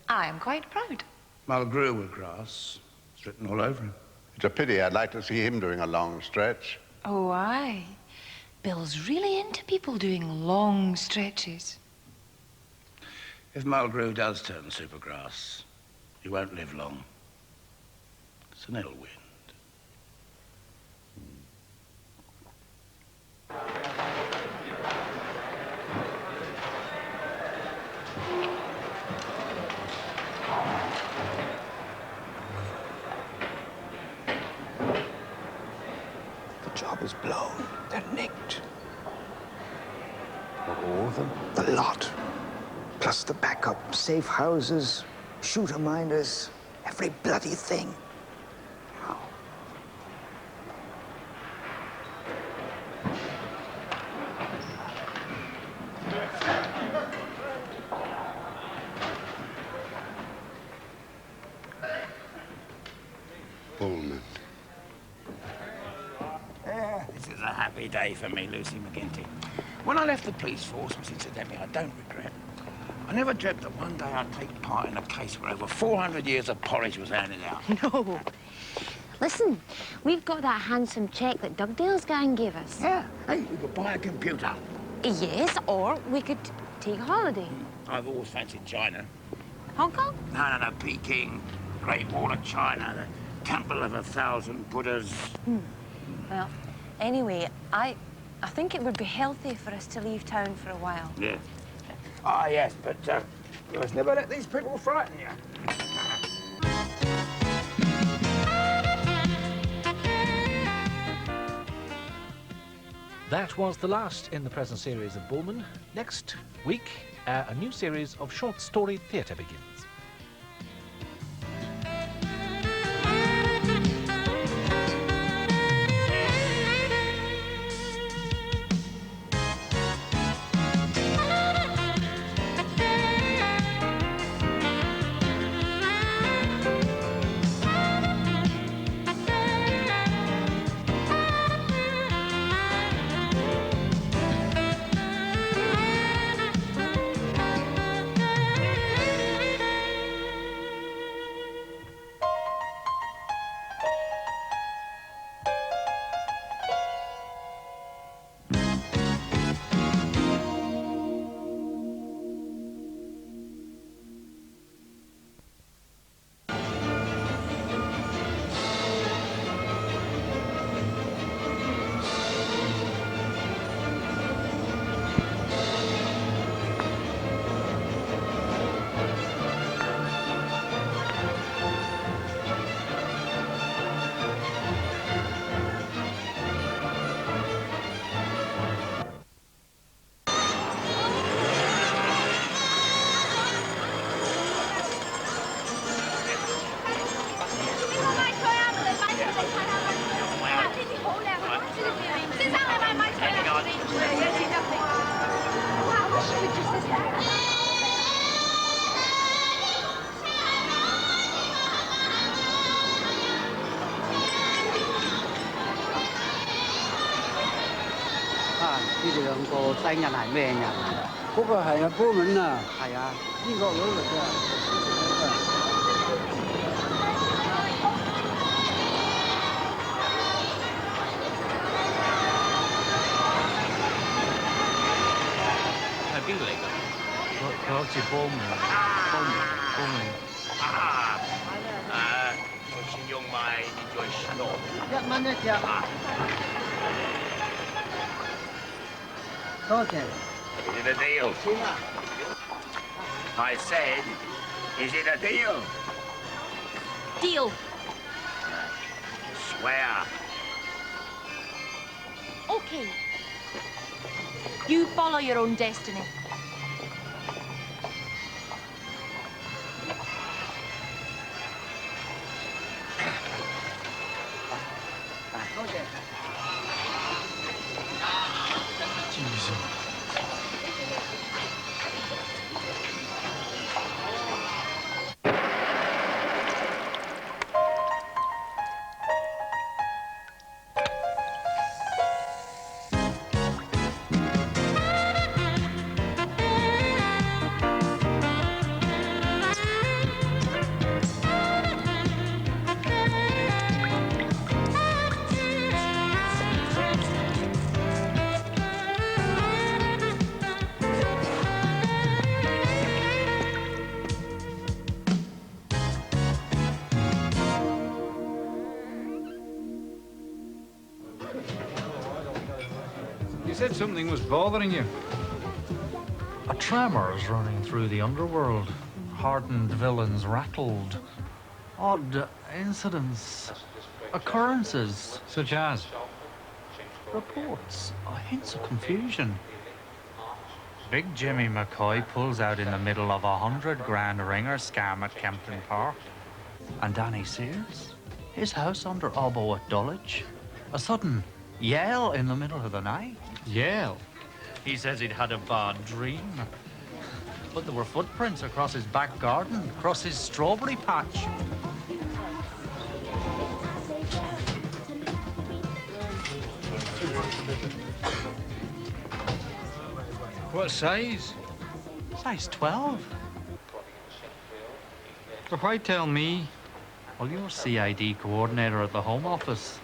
Speaker 12: I am quite proud.
Speaker 11: Mulgrew with grass. It's written all over him.
Speaker 3: It's a pity. I'd like to see him doing a long stretch.
Speaker 22: Oh, aye. Bill's really into people doing long stretches.
Speaker 11: If Mulgrew does turn supergrass, he won't live long. It's an ill wind.
Speaker 4: The job is blown. They're nicked. All of them? The lot. Plus the backup, safe houses, shooter minders, every bloody thing.
Speaker 3: Bulman.
Speaker 11: This is a happy day for me, Lucy McGinty. When I left the police force, which incidentally I don't regret, I never dreamt that one day I'd take part in a case where over 400 years of porridge was handed out.
Speaker 23: No. Listen, we've got that handsome cheque that Dugdale's gang gave us.
Speaker 11: Yeah. Hey, we could buy a computer.
Speaker 23: Yes, or we could take a holiday.
Speaker 11: I've always fancied China.
Speaker 23: Hong Kong?
Speaker 11: No, Peking, Great Wall of China, the Temple of 1,000 Buddhas.
Speaker 23: Well, anyway, I think it would be healthy for us to leave town for a while.
Speaker 11: Yeah. Ah, yes, but you must never let these people frighten you.
Speaker 24: That was the last in the present series of Bulman. Next week, a new series of short story theatre begins.
Speaker 13: 第人係咩人？
Speaker 16: 嗰個係阿 Bulman 啊。
Speaker 13: 係啊，
Speaker 16: 英國佬嚟㗎。
Speaker 24: 係邊個嚟㗎？佢好似 Bulman。
Speaker 11: 我先用埋呢對 snow。
Speaker 16: 1蚊一隻。多謝。
Speaker 11: Is it a deal? I said, is it a deal?
Speaker 1: Deal.
Speaker 11: Swear.
Speaker 1: Okay. You follow your own destiny.
Speaker 15: You said something was bothering you.
Speaker 24: A tremor's running through the underworld. Hardened villains rattled. Odd incidents. Occurrences.
Speaker 15: Such as?
Speaker 24: Reports. Hints of confusion. Big Jimmy McCoy pulls out in the middle of $100 grand ringer scam at Kempton Park. And Danny Sears? His house under Obo at Dulwich. A sudden yell in the middle of the night.
Speaker 15: Yell?
Speaker 24: He says he'd had a bad dream. But there were footprints across his back garden, across his strawberry patch.
Speaker 15: What size?
Speaker 24: Size 12.
Speaker 15: But why tell me?
Speaker 24: Well, you're CID coordinator at the Home Office.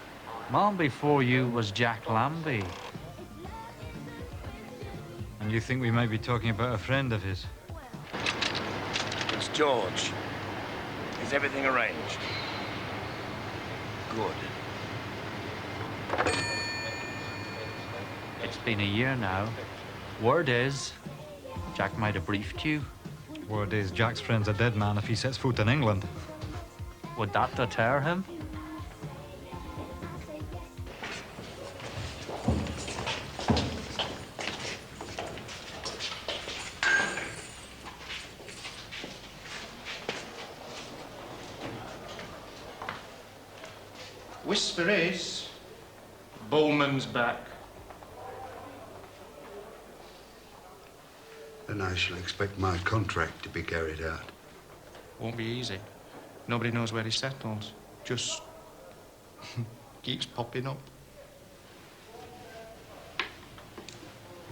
Speaker 24: Man before you was Jack Lambie.
Speaker 15: And you think we might be talking about a friend of his?
Speaker 11: It's George. Is everything arranged? Good.
Speaker 24: It's been a year now. Word is, Jack might have briefed you.
Speaker 15: Word is, Jack's friend's a dead man if he sets foot in England.
Speaker 24: Would that deter him?
Speaker 21: Whisper is, Bulman's back.
Speaker 20: Then I shall expect my contract to be carried out.
Speaker 10: Won't be easy. Nobody knows where he settles. Just keeps popping up.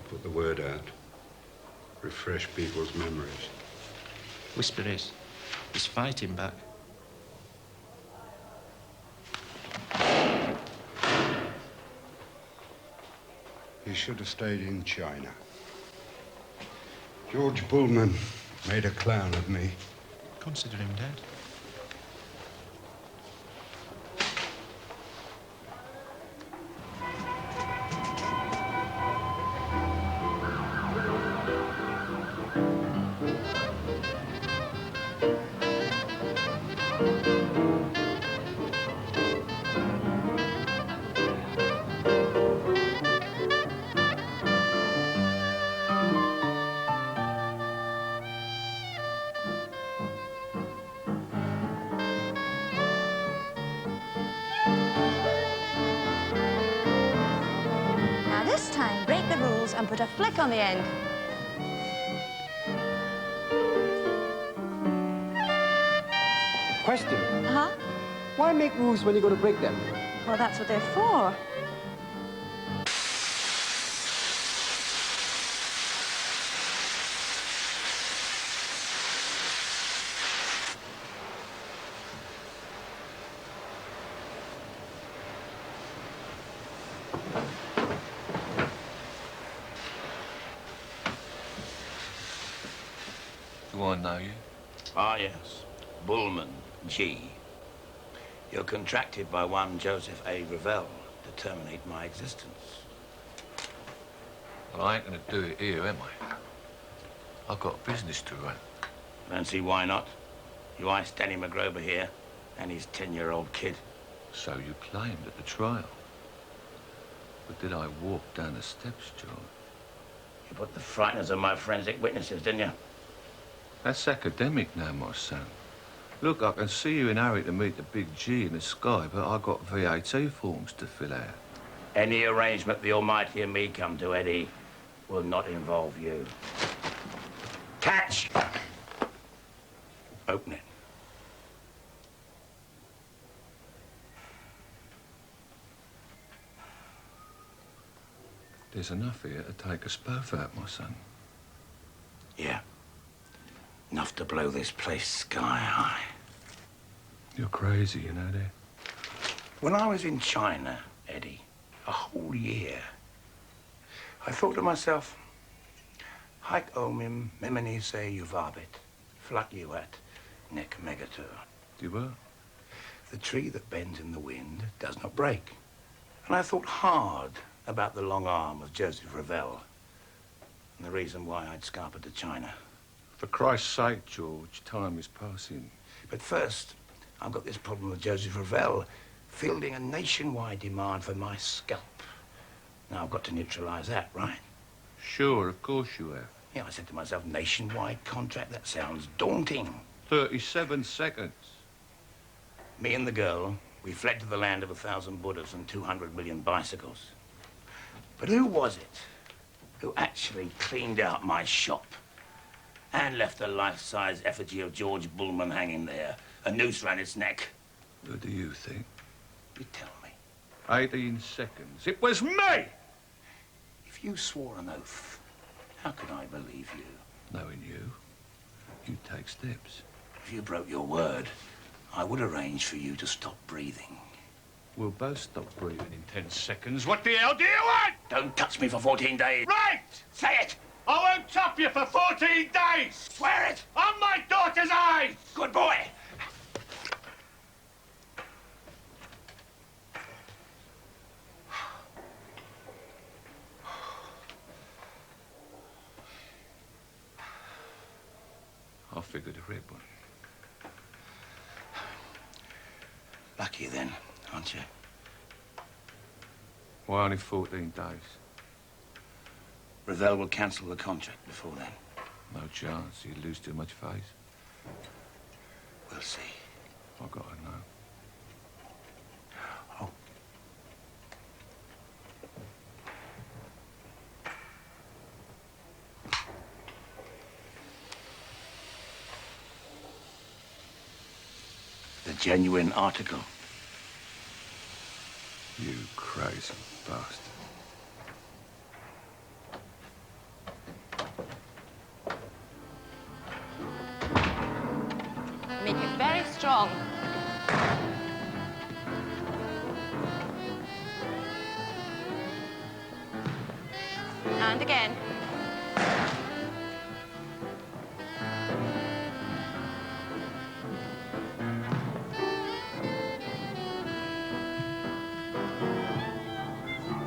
Speaker 20: Put the word out. Refresh people's memories.
Speaker 10: Whisper is, he's fighting back.
Speaker 20: He should have stayed in China. George Bulman made a clown of me.
Speaker 10: Consider him dead.
Speaker 23: Now this time, break the rules and put a flick on the end.
Speaker 16: Question.
Speaker 23: Uh-huh.
Speaker 16: Why make rules when you're going to break them?
Speaker 23: Well, that's what they're for.
Speaker 7: Do I know you?
Speaker 11: Ah, yes. Bulman, G. You're contracted by one Joseph A. Ravel to terminate my existence.
Speaker 7: Well, I ain't gonna do it here, am I? I've got a business to run.
Speaker 11: Don't see why not. You iced Danny McGrober here and his 10-year-old kid.
Speaker 7: So you claimed at the trial. But did I walk down the steps, George?
Speaker 11: You put the frighteners on my forensic witnesses, didn't you?
Speaker 7: That's academic now, my son. Look, I can see you in a hurry to meet the big G in the sky, but I got VAT forms to fill out.
Speaker 11: Any arrangement the Almighty and me come to, Eddie, will not involve you. Catch! Open it.
Speaker 7: There's enough here to take us both out, my son.
Speaker 11: Yeah. Enough to blow this place sky high.
Speaker 7: You're crazy, you know that.
Speaker 11: When I was in China, Eddie, a whole year, I thought to myself, Haik omim memeni se uvabit, flak yuat, nek megatur.
Speaker 7: You were?
Speaker 11: The tree that bends in the wind does not break. And I thought hard about the long arm of Joseph Ravel and the reason why I'd scarpered to China.
Speaker 7: For Christ's sake, George, time is passing.
Speaker 11: But first, I've got this problem with Joseph Ravel fielding a nationwide demand for my scalp. Now, I've got to neutralize that, right?
Speaker 7: Sure, of course you have.
Speaker 11: Yeah, I said to myself, nationwide contract, that sounds daunting.
Speaker 7: 37 seconds.
Speaker 11: Me and the girl, we fled to the land of 1,000 Buddhas and 200 million bicycles. But who was it who actually cleaned out my shop and left a life-size effigy of George Bulman hanging there, a noose round its neck?
Speaker 7: Who do you think?
Speaker 11: You tell me.
Speaker 7: 18 seconds. It was me!
Speaker 11: If you swore an oath, how could I believe you?
Speaker 7: Knowing you, you take steps.
Speaker 11: If you broke your word, I would arrange for you to stop breathing.
Speaker 7: We'll both stop breathing in 10 seconds. What the hell do you want?
Speaker 11: Don't touch me for 14 days.
Speaker 7: Right!
Speaker 11: Say it!
Speaker 7: I won't top you for 14 days!
Speaker 11: Swear it!
Speaker 7: On my daughter's eyes!
Speaker 11: Good boy!
Speaker 7: I figured a red one.
Speaker 11: Lucky then, aren't you?
Speaker 7: Why only 14 days?
Speaker 11: Ravel will cancel the contract before then.
Speaker 7: No chance. You'd lose too much face.
Speaker 11: We'll see.
Speaker 7: I gotta know.
Speaker 11: Oh. The genuine article.
Speaker 7: You crazy bastard.
Speaker 1: Make it very strong. And again.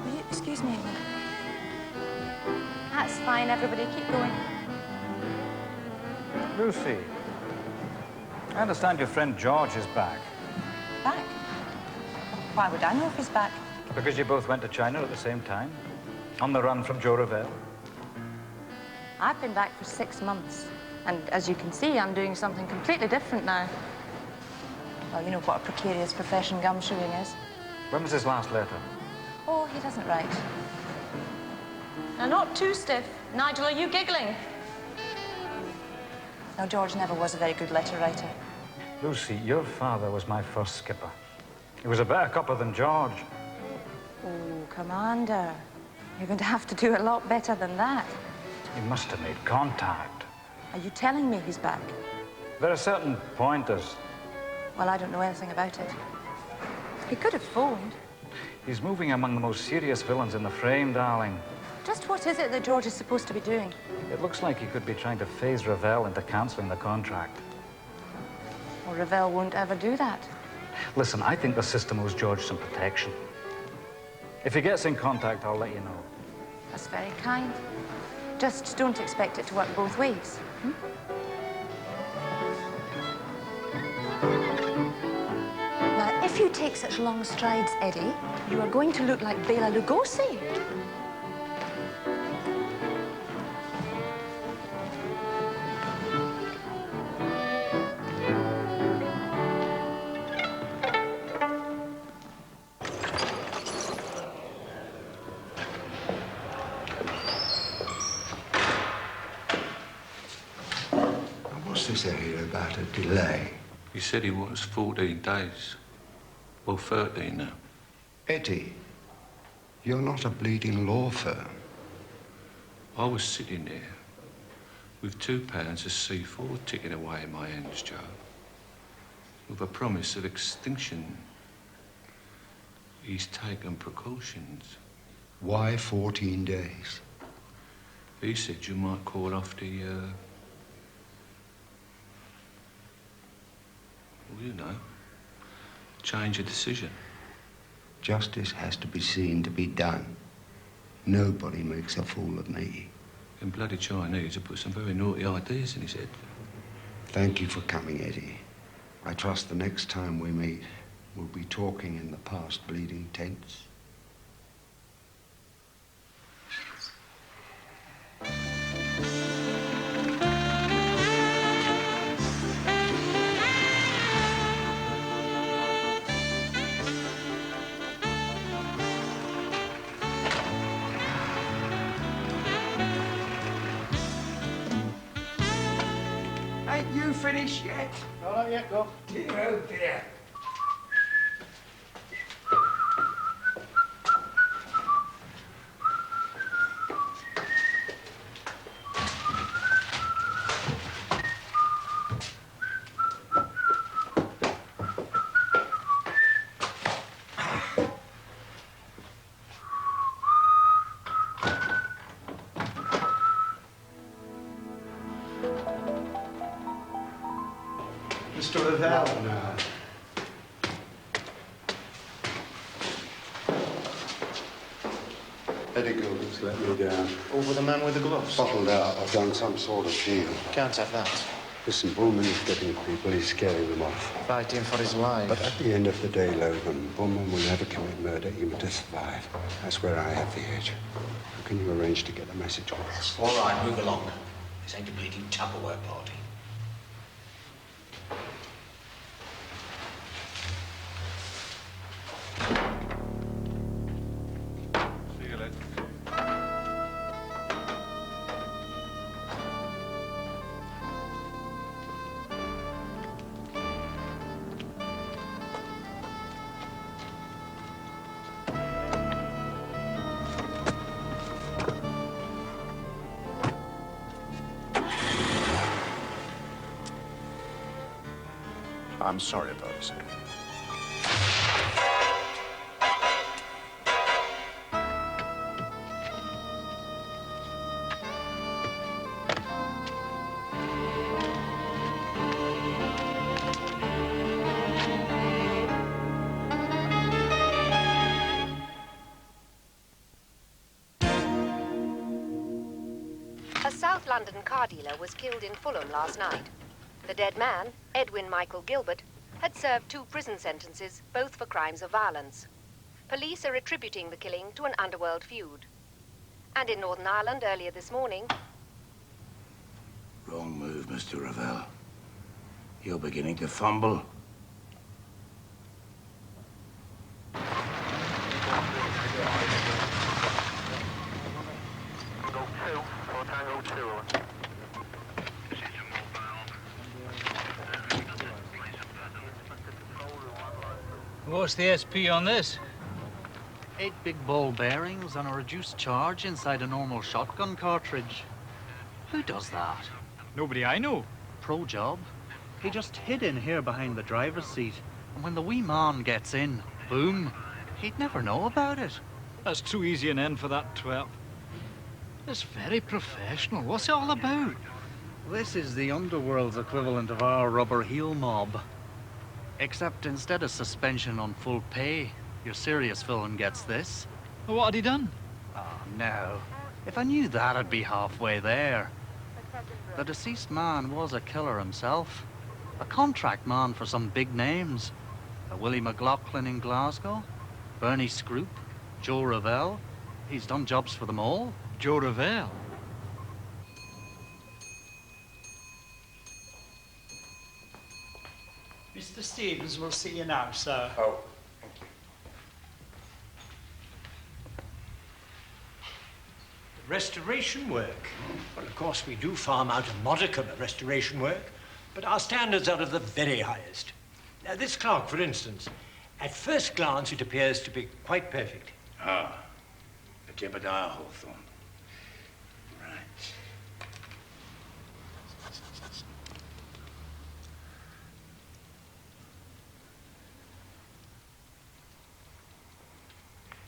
Speaker 12: Will you excuse me a minute?
Speaker 1: That's fine, everybody. Keep going.
Speaker 15: Lucy, I understand your friend George is back.
Speaker 12: Back? Why would I know if he's back?
Speaker 15: Because you both went to China at the same time? On the run from Joe Ravel?
Speaker 12: I've been back for 6 months. And as you can see, I'm doing something completely different now. Well, you know what a precarious profession gumshoeing is.
Speaker 15: When was his last letter?
Speaker 12: Oh, he doesn't write.
Speaker 1: Now, not too stiff. Nigel, are you giggling?
Speaker 12: No, George never was a very good letter writer.
Speaker 15: Lucy, your father was my first skipper. He was a better copper than George.
Speaker 12: Oh, Commander. You're going to have to do a lot better than that.
Speaker 15: He must have made contact.
Speaker 12: Are you telling me he's back?
Speaker 15: There are certain pointers.
Speaker 12: Well, I don't know anything about it. He could have phoned.
Speaker 15: He's moving among the most serious villains in the frame, darling.
Speaker 12: Just what is it that George is supposed to be doing?
Speaker 24: It looks like he could be trying to phase Ravel into cancelling the contract.
Speaker 12: Well, Ravel won't ever do that.
Speaker 24: Listen, I think the system owes George some protection. If he gets in contact, I'll let you know.
Speaker 12: That's very kind. Just don't expect it to work both ways. Now, if you take such long strides, Eddie, you are going to look like Bela Lugosi.
Speaker 17: What's this area about a delay?
Speaker 7: He said he was 14 days. Well, 13 now.
Speaker 17: Eddie, you're not a bleeding law firm.
Speaker 7: I was sitting there with £2 of C4 ticking away in my hands, Joe, with a promise of extinction. He's taken precautions.
Speaker 17: Why 14 days?
Speaker 7: He said you might call off the, well, you know, change of decision.
Speaker 17: Justice has to be seen to be done. Nobody makes a fool of me.
Speaker 7: Them bloody Chinese have put some very naughty ideas in his head.
Speaker 17: Thank you for coming, Eddie. I trust the next time we meet, we'll be talking in the past bleeding tense.
Speaker 4: Ain't you finished yet?
Speaker 16: No, not yet, Gov.
Speaker 4: Dear, oh dear.
Speaker 17: Mr. Ravel. No. Eddie Gilbert's let me down.
Speaker 10: Over the man with the gloves?
Speaker 17: Bottled out. I've done some sort of deal.
Speaker 10: Can't have that.
Speaker 17: Listen, Bulman is getting people. He's scaring them off.
Speaker 10: Fighting for his life.
Speaker 17: But at the end of the day, Logan, Bulman will never commit murder even to survive. That's where I have the edge. How can you arrange to get the message across?
Speaker 11: All right, move along. This ain't a bleeding Tupperware party.
Speaker 7: See you later.
Speaker 3: I'm sorry about this.
Speaker 8: A South London car dealer was killed in Fulham last night. The dead man, Edwin Michael Gilbert, had served 2 prison sentences, both for crimes of violence. Police are attributing the killing to an underworld feud. And in Northern Ireland earlier this morning...
Speaker 11: Wrong move, Mr. Ravel. You're beginning to fumble.
Speaker 24: What's the SP on this? 8 big ball bearings on a reduced charge inside a normal shotgun cartridge. Who does that? Nobody I know. Pro job. He just hid in here behind the driver's seat. And when the wee man gets in, boom, he'd never know about it.
Speaker 13: That's too easy an end for that twat. It's very professional. What's it all about?
Speaker 24: This is the underworld's equivalent of our rubber heel mob. Except instead of suspension on full pay, your serious villain gets this.
Speaker 13: Well, what had he done?
Speaker 24: Oh, no. If I knew that, I'd be halfway there. The deceased man was a killer himself. A contract man for some big names. A Willie McLaughlin in Glasgow, Bernie Scroop, Joe Revell. He's done jobs for them all.
Speaker 13: Joe Revell?
Speaker 14: Mr. Stevens will see you now, sir.
Speaker 11: Oh.
Speaker 14: Restoration work. Well, of course, we do farm out a modicum of restoration work, but our standards are of the very highest. Now, this clock, for instance, at first glance, it appears to be quite perfect.
Speaker 11: Ah, the Jebediah Hawthorne. Right.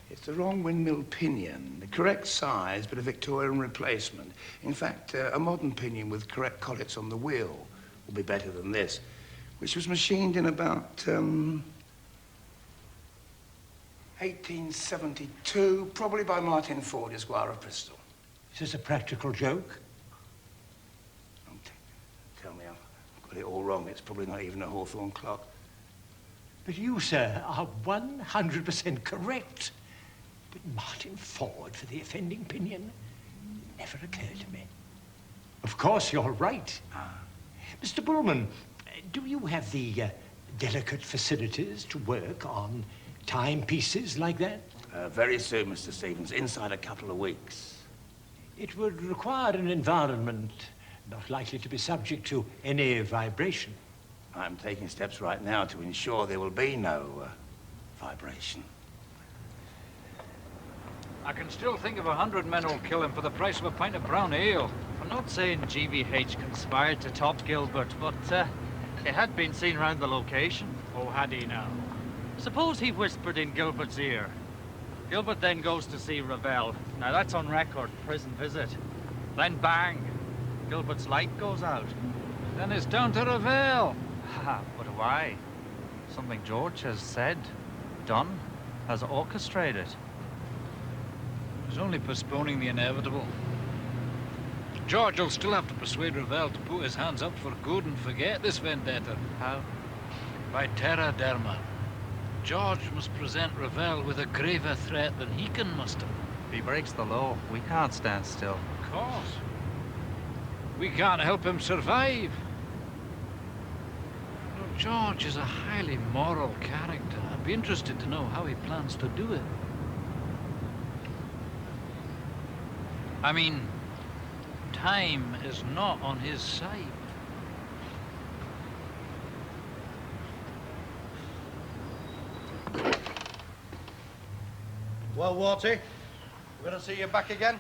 Speaker 11: It's the wrong windmill pinion. The correct size, but a Victorian replacement. In fact, a modern pinion with correct collets on the wheel will be better than this, which was machined in about 1872, probably by Martin Ford, Esquire of Bristol.
Speaker 14: Is this a practical joke?
Speaker 11: Don't tell me I've got it all wrong. It's probably not even a Hawthorne clock.
Speaker 14: But you, sir, are 100% correct. But Martin Ford for the offending pinion never occurred to me. Of course, you're right. Mr. Bulman, do you have the delicate facilities to work on timepieces like that?
Speaker 11: Very soon, Mr. Stevens, inside a couple of weeks.
Speaker 14: It would require an environment not likely to be subject to any vibration.
Speaker 11: I'm taking steps right now to ensure there will be no vibration.
Speaker 13: I can still think of 100 men who'll kill him for the price of a pint of brown ale. I'm not saying GBH conspired to top Gilbert, but he had been seen round the location.
Speaker 22: Oh, had he now?
Speaker 24: Suppose he whispered in Gilbert's ear. Gilbert then goes to see Revell. Now that's on record, prison visit. Then bang, Gilbert's light goes out.
Speaker 13: Then it's down to Revell.
Speaker 24: But why? Something George has said, done, has orchestrated.
Speaker 13: He's only postponing the inevitable. George will still have to persuade Revell to put his hands up for good and forget this vendetta.
Speaker 24: How?
Speaker 13: By terra derma. George must present Revell with a graver threat than he can muster.
Speaker 24: If he breaks the law, we can't stand still.
Speaker 13: Of course. We can't help him survive. Lord George is a highly moral character. I'd be interested to know how he plans to do it. I mean, time is not on his side.
Speaker 18: Well, Warty, we're going to see you back again?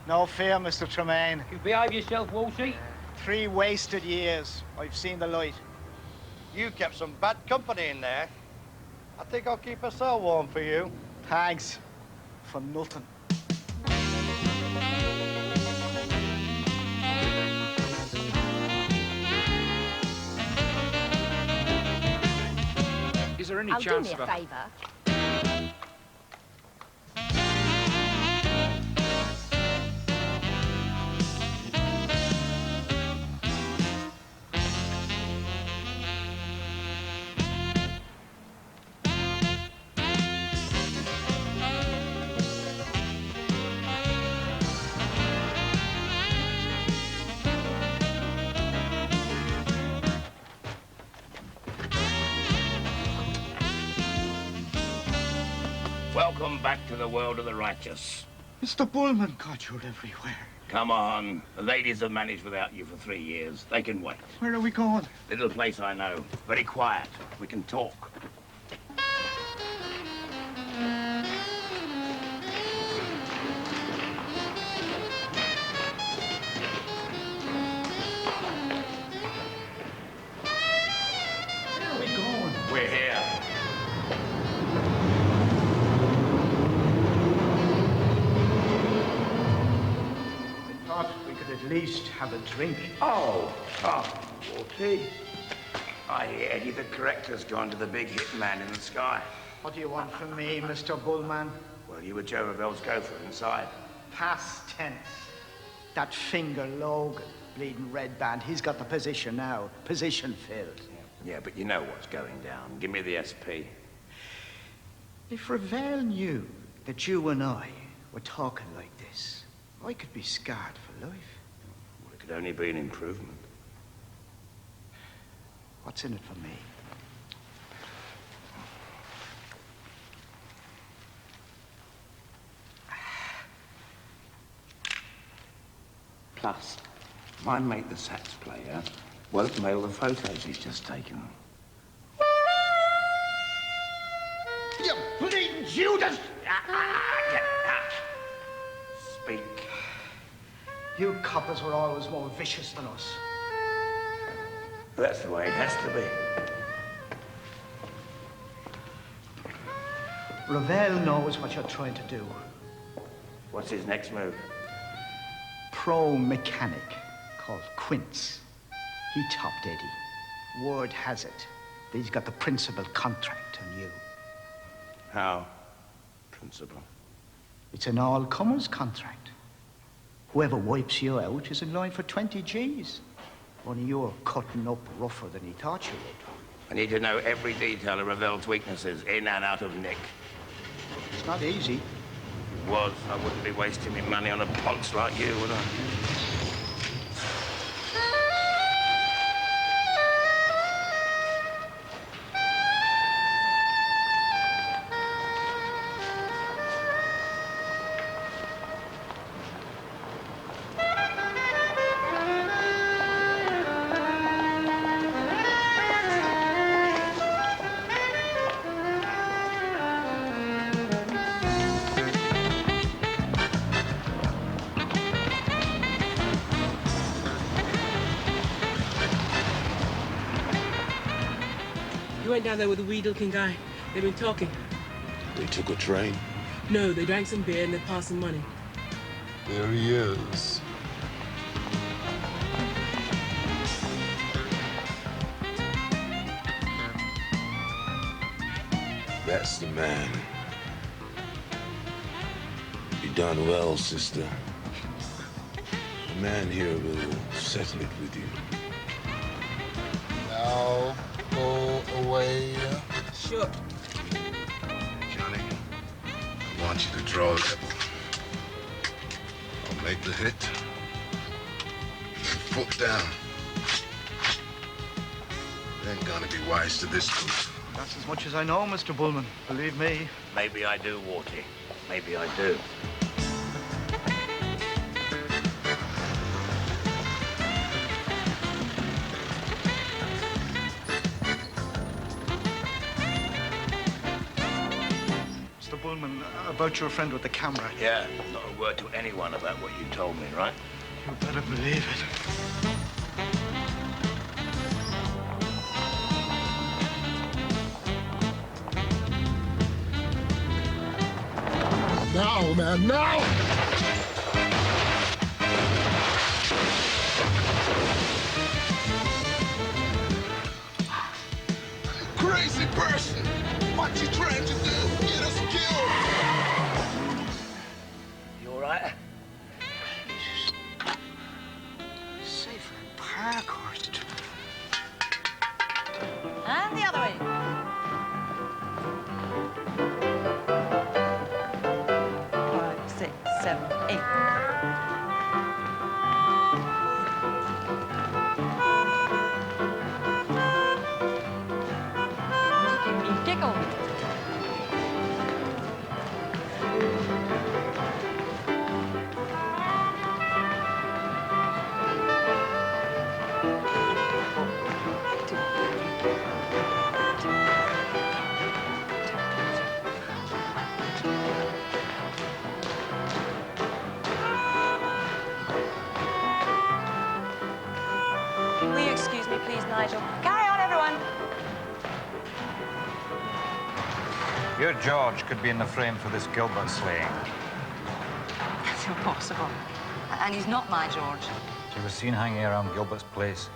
Speaker 19: No fear, Mr. Tremaine.
Speaker 18: You behave yourself, Walshy.
Speaker 19: 3 wasted years. I've seen the light.
Speaker 18: You kept some bad company in there. I think I'll keep a cell warm for you.
Speaker 19: Thanks. For nothing.
Speaker 13: Is there any
Speaker 8: do
Speaker 13: chance
Speaker 8: me a
Speaker 13: of
Speaker 8: favour.
Speaker 11: Welcome back to the world of the righteous.
Speaker 19: Mr. Bulman, God, you're everywhere.
Speaker 11: Come on. The ladies have managed without you for 3 years. They can wait.
Speaker 19: Where are we going?
Speaker 11: Little place I know. Very quiet. We can talk.
Speaker 19: Where are we going?
Speaker 11: We're here.
Speaker 14: least have a drink.
Speaker 11: Oh, water. I hear Eddie the Corrector's gone to the big hit man in the sky.
Speaker 14: What do you want from me, Mr. Bulman?
Speaker 11: Well, you were Joe Ravel's gopher inside.
Speaker 14: Past tense. That finger Logan, bleeding red band, he's got the position now. Position filled.
Speaker 11: Yeah, but you know what's going down. Give me the SP.
Speaker 14: If Ravel knew that you and I were talking like this, I could be scarred for life.
Speaker 11: Well, it could only be an improvement.
Speaker 14: What's in it for me?
Speaker 11: Plus, my mate, the sax player, won't mail the photos he's just taken.
Speaker 14: You bleeding Judas!
Speaker 11: Speak.
Speaker 14: You coppers were always more vicious than us.
Speaker 11: That's the way it has to be.
Speaker 14: Ravel knows what you're trying to do.
Speaker 11: What's his next move?
Speaker 14: Pro-mechanic called Quince. He topped Eddie. Word has it that he's got the principal contract on you.
Speaker 11: How? Principal?
Speaker 14: It's an all-comers contract. Whoever wipes you out is in line for 20 G's. Only you're cutting up rougher than he thought you would.
Speaker 11: I need to know every detail of Ravel's weaknesses, in and out of Nick.
Speaker 14: It's not easy.
Speaker 11: If it was, I wouldn't be wasting my money on a ponce like you, would I?
Speaker 2: You went down there with a weed-looking guy. They've been talking.
Speaker 5: They took a train?
Speaker 2: No, they drank some beer and they passed some money.
Speaker 5: There he is. That's the man. You done well, sister. The man here will settle it with you.
Speaker 3: Now, go away.
Speaker 2: Sure.
Speaker 5: Johnny, I want you to draw that. I'll make the hit. Foot down. It ain't gonna be wise to this goof.
Speaker 14: That's as much as I know, Mr. Bulman. Believe me.
Speaker 11: Maybe I do, Warty. Maybe I do.
Speaker 14: Mr. Bulman, about your friend with the camera.
Speaker 11: Yeah, not a word to anyone about what you told me, right?
Speaker 14: You better believe it.
Speaker 5: Now, man, now! Crazy person! What you trying to do? Get us killed!
Speaker 11: You all right?
Speaker 14: Safer in Parkhurst.
Speaker 12: And the other way. 5, 6, 7, 8. Give me a giggle. Will you excuse me, please, Nigel? Carry on, everyone.
Speaker 13: Your George could be in the frame for this Gilbert slaying.
Speaker 12: That's impossible. And he's not my George.
Speaker 13: She was seen hanging around Gilbert's place.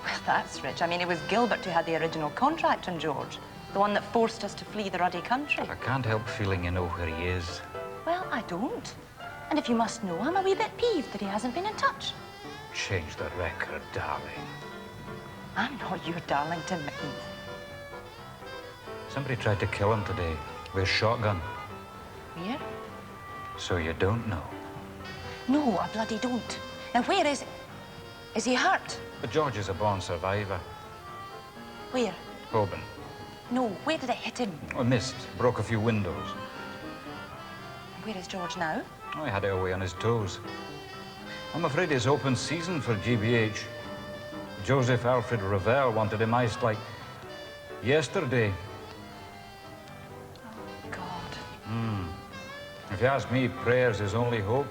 Speaker 12: Well, that's rich. I mean, it was Gilbert who had the original contract on George, the one that forced us to flee the ruddy country.
Speaker 13: I can't help feeling you know where he is.
Speaker 12: Well, I don't. And if you must know, I'm a wee bit peeved that he hasn't been in touch.
Speaker 13: Change the record, darling.
Speaker 12: I'm not your darling to me.
Speaker 13: Somebody tried to kill him today with a shotgun.
Speaker 12: Where?
Speaker 13: So you don't know.
Speaker 12: No, I bloody don't. Now, where is... Is he hurt?
Speaker 13: But George is a born survivor.
Speaker 12: Where?
Speaker 13: Holborn.
Speaker 12: No, where did it hit him?
Speaker 13: Oh, missed. Broke a few windows.
Speaker 12: Where is George now?
Speaker 13: Oh, he had it away on his toes. I'm afraid it's open season for GBH. Joseph Alfred Ravel wanted him iced like yesterday.
Speaker 12: Oh, God.
Speaker 13: If you ask me, prayer's his only hope.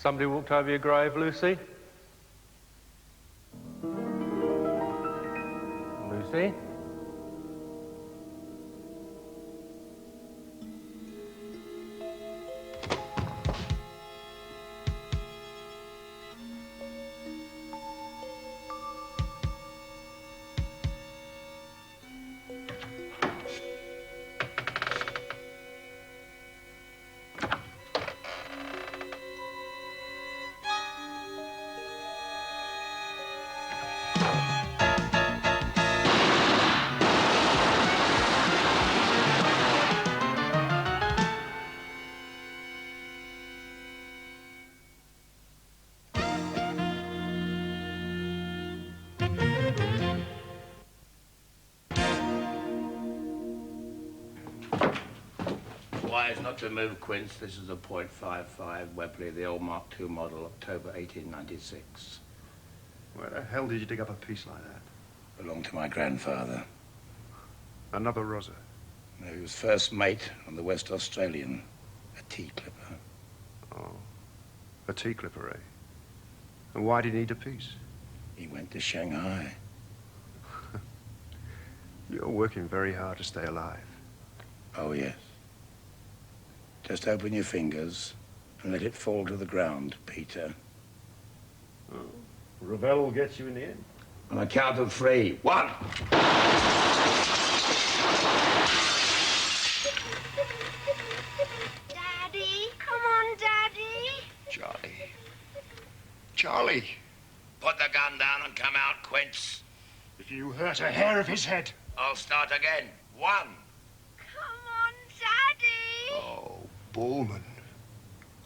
Speaker 6: Somebody walked over your grave, Lucy? Lucy?
Speaker 11: Wise not to move, Quince. This is a .55 Webley, the old Mark II model, October 1896.
Speaker 10: Where the hell did you dig up a piece like that?
Speaker 11: Belonged to my grandfather.
Speaker 10: Another Rosa?
Speaker 11: No, he was first mate on the West Australian, a tea clipper.
Speaker 10: Oh, a tea clipper, eh? And why did he need a piece?
Speaker 11: He went to Shanghai.
Speaker 10: You're working very hard to stay alive.
Speaker 11: Oh, yes. Just open your fingers and let it fall to the ground, Peter.
Speaker 10: Oh. Ravel will get you in the end.
Speaker 11: On a count of 3. 1!
Speaker 9: Daddy, come on, Daddy.
Speaker 11: Charlie. Charlie! Put the gun down and come out, Quince.
Speaker 14: If you hurt a hair of his head.
Speaker 11: I'll start again. 1.
Speaker 9: Come on, Daddy.
Speaker 10: Oh, Bulman.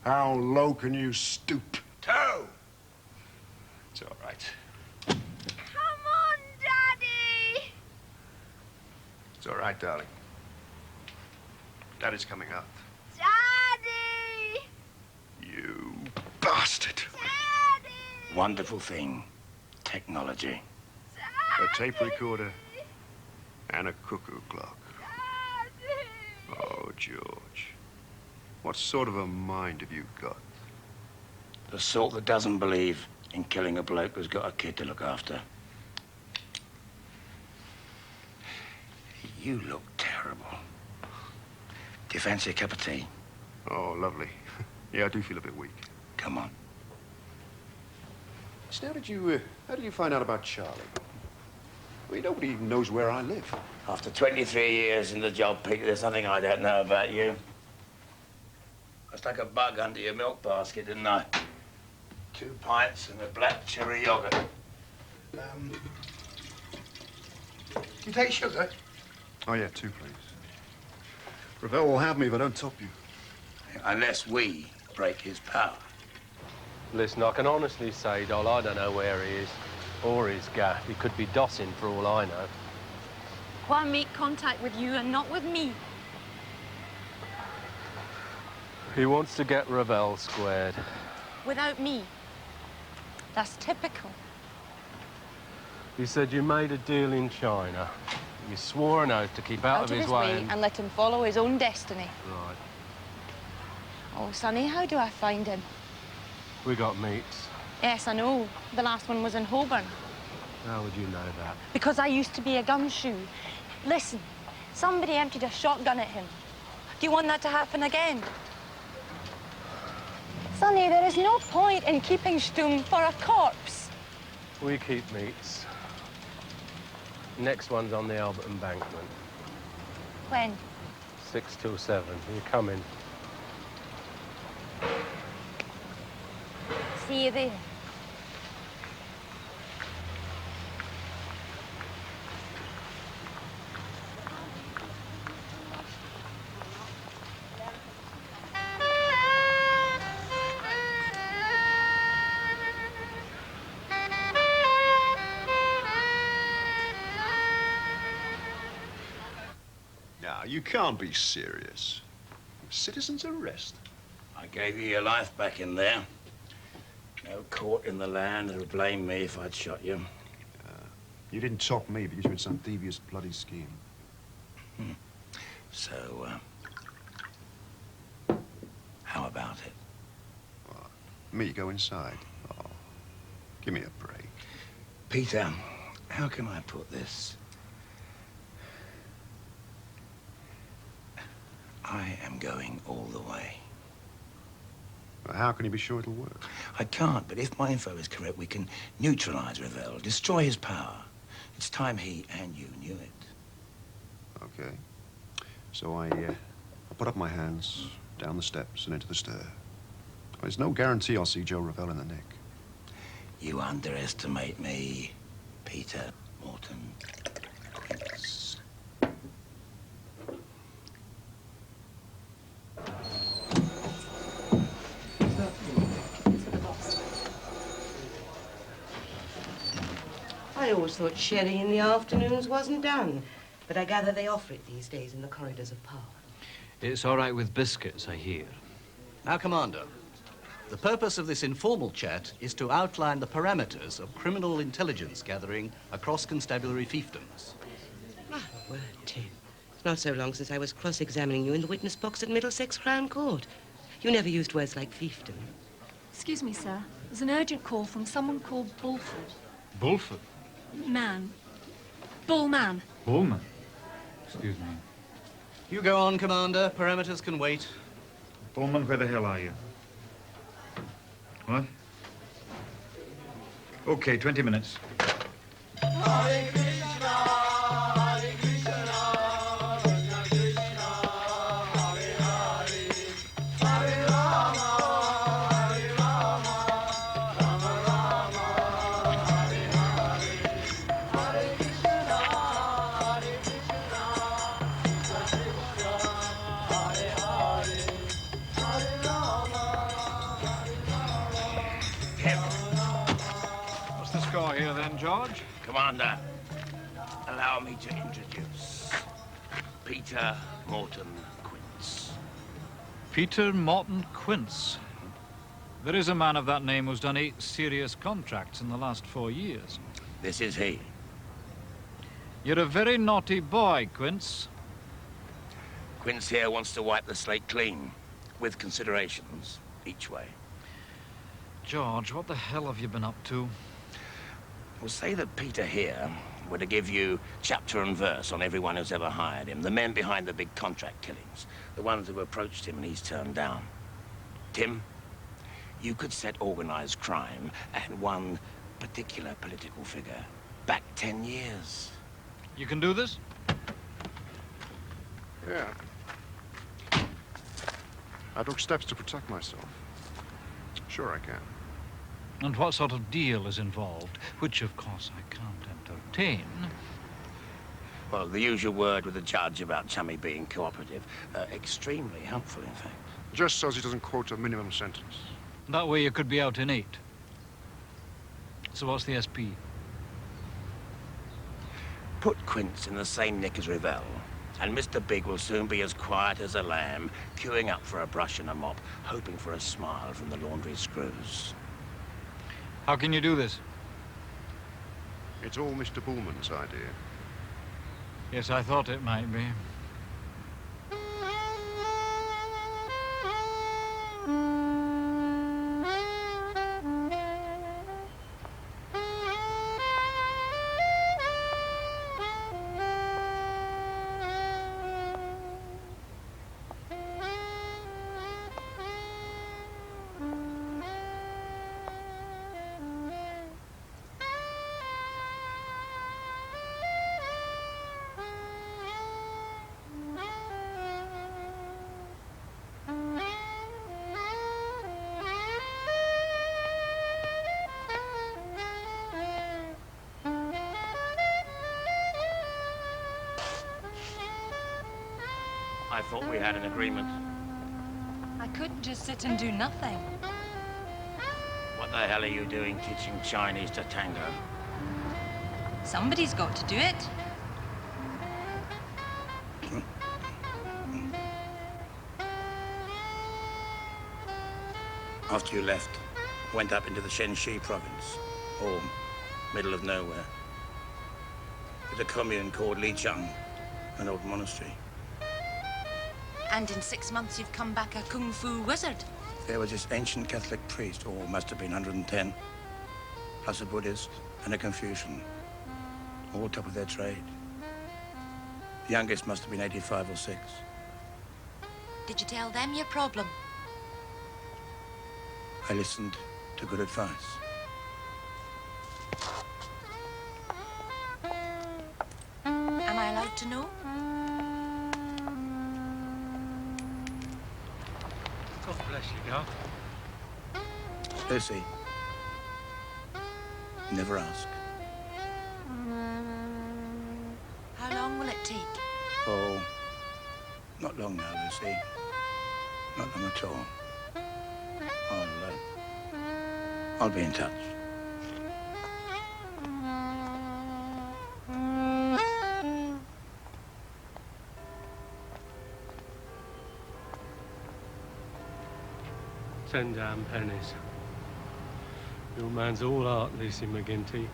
Speaker 10: How low can you stoop?
Speaker 11: 2.
Speaker 10: It's all right.
Speaker 9: Come on, Daddy.
Speaker 10: It's all right, darling. Daddy's coming out.
Speaker 9: Daddy.
Speaker 10: You bastard.
Speaker 9: Daddy.
Speaker 11: Wonderful thing. Technology.
Speaker 10: A tape recorder and a cuckoo clock.
Speaker 9: Daddy.
Speaker 10: Oh, George. What sort of a mind have you got?
Speaker 11: The sort that doesn't believe in killing a bloke who's got a kid to look after. You look terrible. Do you fancy a cup of tea?
Speaker 10: Oh, lovely. Yeah, I do feel a bit weak.
Speaker 11: Come on.
Speaker 10: So how did you find out about Charlie? I mean, nobody even knows where I live.
Speaker 11: After 23 years in the job, Peter, there's nothing I don't know about you. I stuck a bug under your milk basket, didn't I? 2 pints and a black cherry yogurt. You take sugar?
Speaker 10: Oh, yeah, 2, please. Ravel will have me if I don't top you.
Speaker 11: Unless we break his power.
Speaker 6: Listen, I can honestly say, Doll, I don't know where he is or his gaff. He could be dossing for all I know.
Speaker 12: Why make contact with you and not with me?
Speaker 6: He wants to get Ravel squared.
Speaker 12: Without me? That's typical.
Speaker 6: He said you made a deal in China. You swore an oath to keep out of his way
Speaker 12: and let him follow his own destiny.
Speaker 6: Right.
Speaker 12: Oh, Sonny, how do I find him?
Speaker 6: We got meets.
Speaker 12: Yes, I know. The last one was in Holborn.
Speaker 6: How would you know that?
Speaker 12: Because I used to be a gumshoe. Listen, somebody emptied a shotgun at him. Do you want that to happen again? Sonny, there is no point in keeping Stum for a corpse.
Speaker 6: We keep meets. Next one's on the Albert Embankment.
Speaker 12: When?
Speaker 6: 6 till 7. You come in.
Speaker 12: See you there.
Speaker 10: Now, you can't be serious. Citizen's arrest.
Speaker 11: I gave you your life back in there. No court in the land that would blame me if I'd shot you.
Speaker 10: You didn't top me because you had some devious bloody scheme.
Speaker 11: So, how about it?
Speaker 17: Me go inside? Oh, give me a break.
Speaker 11: Peter, how can I put this? I am going all the way.
Speaker 17: Well, how can you be sure it'll work?
Speaker 11: I can't, but if my info is correct, we can neutralize Ravel, destroy his power. It's time he and you knew it.
Speaker 17: Okay. So I put up my hands, down the steps, and into the stair. There's no guarantee I'll see Joe Ravel in the nick.
Speaker 11: You underestimate me, Peter Morton.
Speaker 1: I always thought sherry in the afternoons wasn't done, but I gather they offer it these days in the corridors of power.
Speaker 13: It's all right with biscuits, I hear.
Speaker 20: Now, Commander, the purpose of this informal chat is to outline the parameters of criminal intelligence gathering across constabulary fiefdoms.
Speaker 1: My word, Tim. It's not so long since I was cross-examining you in the witness box at Middlesex Crown Court. You never used words like fiefdom.
Speaker 21: Excuse me, sir. There's an urgent call from someone called Bulford.
Speaker 13: Bulford?
Speaker 21: Man. Bulman.
Speaker 13: Bulman? Excuse me.
Speaker 20: You go on, Commander. Parameters can wait.
Speaker 15: Bulman, where the hell are you? What? Okay, 20 minutes.
Speaker 13: What's the score here then, George?
Speaker 11: Commander, allow me to introduce Peter Morton Quince.
Speaker 13: Peter Morton Quince. There is a man of that name who's done 8 serious contracts in the last 4 years.
Speaker 11: This is he.
Speaker 13: You're a very naughty boy, Quince.
Speaker 11: Quince here wants to wipe the slate clean, with considerations each way.
Speaker 13: George, what the hell have you been up to?
Speaker 11: We'll say that Peter here were to give you chapter and verse on everyone who's ever hired him, the men behind the big contract killings, the ones who approached him and he's turned down. Tim, you could set organized crime and one particular political figure back 10 years.
Speaker 13: You can do this?
Speaker 17: Yeah. I took steps to protect myself. Sure I can.
Speaker 13: And what sort of deal is involved? Which, of course, I can't entertain.
Speaker 11: Well, the usual word with the judge about Chummy being cooperative. Extremely helpful, in fact.
Speaker 17: Just so he doesn't quote a minimum sentence.
Speaker 13: That way you could be out in 8. So what's the SP?
Speaker 11: Put Quince in the same nick as Ravel, and Mr. Big will soon be as quiet as a lamb, queuing up for a brush and a mop, hoping for a smile from the laundry screws.
Speaker 13: How can you do this?
Speaker 17: It's all Mr. Bulman's idea.
Speaker 13: Yes, I thought it might be.
Speaker 11: I thought we had an agreement.
Speaker 12: I couldn't just sit and do nothing.
Speaker 11: What the hell are you doing teaching Chinese to tango?
Speaker 12: Somebody's got to do it.
Speaker 11: After you left, went up into the Shenxi province, or middle of nowhere. There's a commune called Licheng, an old monastery.
Speaker 12: And in 6 months, you've come back a kung fu wizard.
Speaker 11: There was this ancient Catholic priest, or must have been 110, plus a Buddhist and a Confucian, all top of their trade. The youngest must have been 85 or 6.
Speaker 22: Did you tell them your problem?
Speaker 11: I listened to good advice.
Speaker 22: Am I allowed to know?
Speaker 13: God bless you, Gav.
Speaker 11: Lucy, never ask.
Speaker 22: How long will it take?
Speaker 11: Oh, not long now, Lucy. Not long at all. I'll be in touch.
Speaker 6: Ten damn pennies. Your man's all art, Lucy McGinty.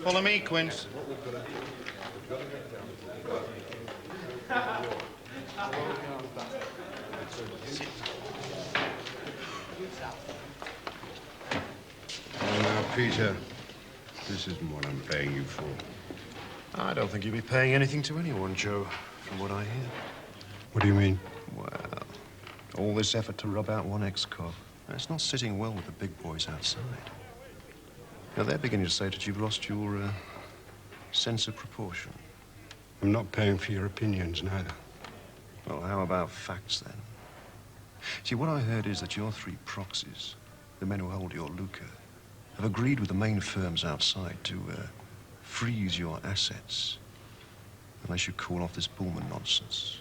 Speaker 15: Follow me, Quince.
Speaker 17: Oh, now, Peter, this isn't what I'm paying you for.
Speaker 10: I don't think you'll be paying anything to anyone, Joe, from what I hear.
Speaker 17: What do you mean?
Speaker 10: Well, all this effort to rub out one ex-cop, it's not sitting well with the big boys outside. Now, they're beginning to say that you've lost your sense of proportion.
Speaker 17: I'm not paying for your opinions, neither.
Speaker 10: Well, how about facts, then? See, what I heard is that your 3 proxies, the men who hold your lucre, have agreed with the main firms outside to freeze your assets unless you call off this Bulman nonsense.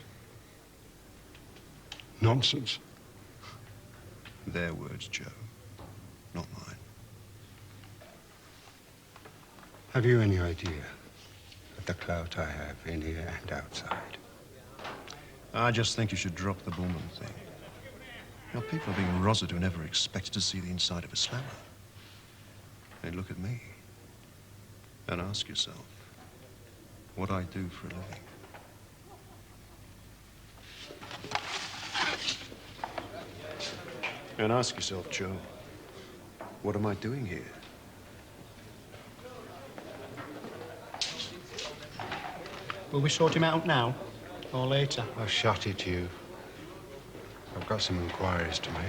Speaker 17: Nonsense?
Speaker 10: Their words, Joe, not mine.
Speaker 17: Have you any idea of the clout I have in here and outside?
Speaker 10: I just think you should drop the Bulman thing. You know, people are being rozzed who never expected to see the inside of a slammer. They look at me and ask yourself what I do for a living. And ask yourself, Joe, what am I doing here?
Speaker 19: Will we sort him out now or later?
Speaker 17: I'll shut it, you. I've got some inquiries to make.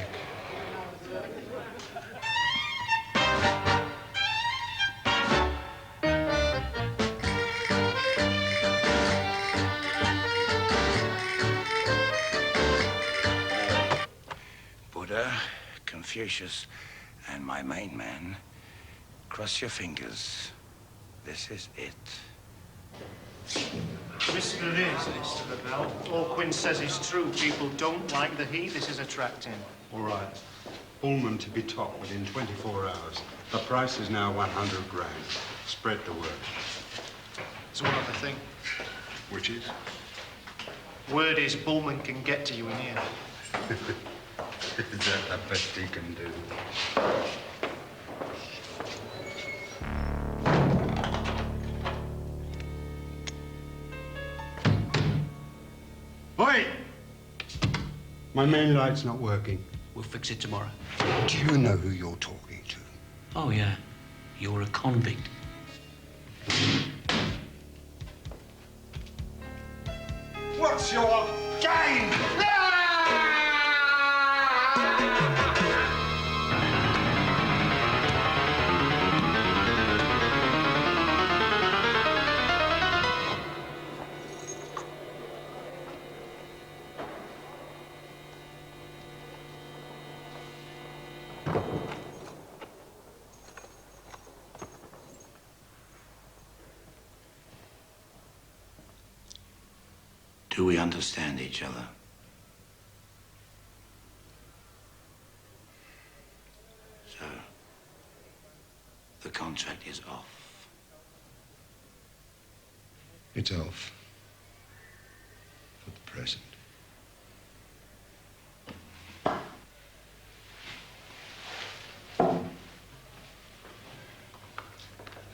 Speaker 11: Buddha, Confucius, and my main man, cross your fingers. This is it.
Speaker 4: Risk there is, Mr. Lavelle. All Quinn says is true. People don't like the heat this is attracting.
Speaker 17: All right. Bulman to be top within 24 hours. The price is now 100 grand. Spread the word.
Speaker 4: There's one other thing.
Speaker 17: Which is?
Speaker 4: Word is Bulman can get to you in here.
Speaker 17: Is that the best he can do? Oi! My main light's not working.
Speaker 20: We'll fix it tomorrow.
Speaker 17: Do you know who you're talking to?
Speaker 20: Oh, yeah. You're a convict.
Speaker 17: What's your game?
Speaker 11: Do we understand each other? So, the contract is off.
Speaker 17: It's off. For the present.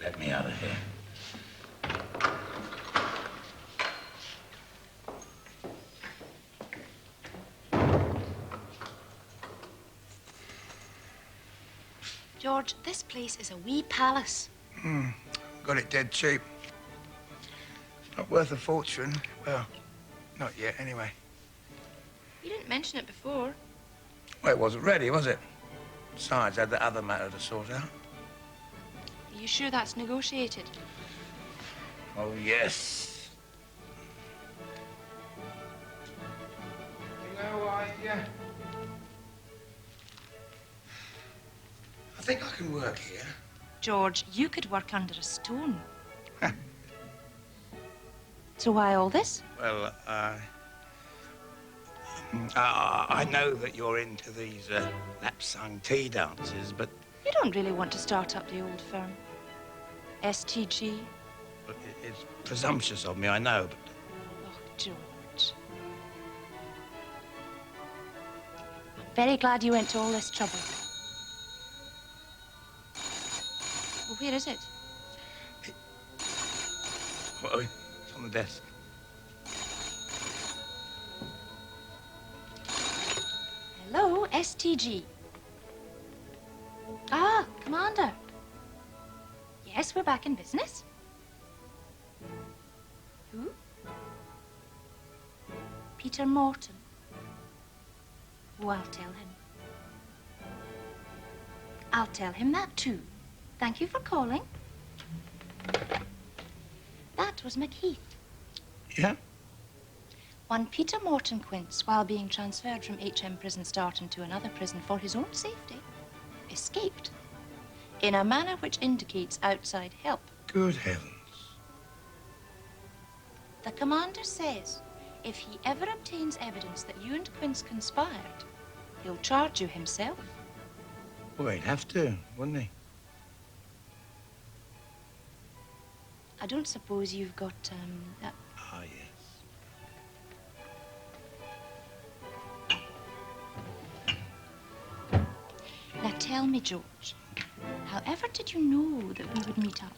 Speaker 11: Let me out of here.
Speaker 22: George, this place is a wee palace.
Speaker 7: Got it dead cheap. Not worth a fortune. Well, not yet, anyway.
Speaker 22: You didn't mention it before.
Speaker 7: Well, it wasn't ready, was it? Besides, I had the other matter to sort out.
Speaker 22: Are you sure that's negotiated?
Speaker 7: Oh, yes. You know, I think I can work here.
Speaker 22: George, you could work under a stone. So why all this?
Speaker 7: Well, I know that you're into these lap-sung tea dances, but
Speaker 22: You don't really want to start up the old firm. STG.
Speaker 7: it's presumptuous of me, I know, but...
Speaker 22: Oh, George. I'm very glad you went to all this trouble. Well, where is it?
Speaker 7: Oh, it's on the desk.
Speaker 22: Hello, STG. Ah, Commander. Yes, we're back in business. Who? Peter Morton. Oh, I'll tell him. I'll tell him that too. Thank you for calling. That was McHeath.
Speaker 7: Yeah?
Speaker 22: One Peter Morton Quince, while being transferred from HM Prison Starton to another prison for his own safety, escaped in a manner which indicates outside help.
Speaker 7: Good heavens.
Speaker 22: The commander says if he ever obtains evidence that you and Quince conspired, he'll charge you himself.
Speaker 7: Well, he'd have to, wouldn't he?
Speaker 22: I don't suppose you've got,
Speaker 7: Ah, yes.
Speaker 22: Now tell me, George, however did you know that we would meet up?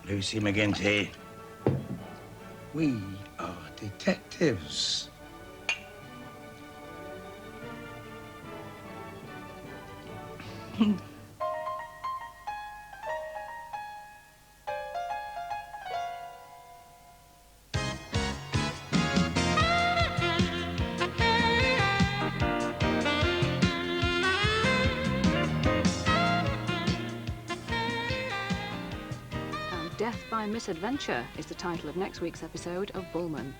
Speaker 7: Lucy McGinty. We are detectives.
Speaker 16: Death by Misadventure is the title of next week's episode of Bulman.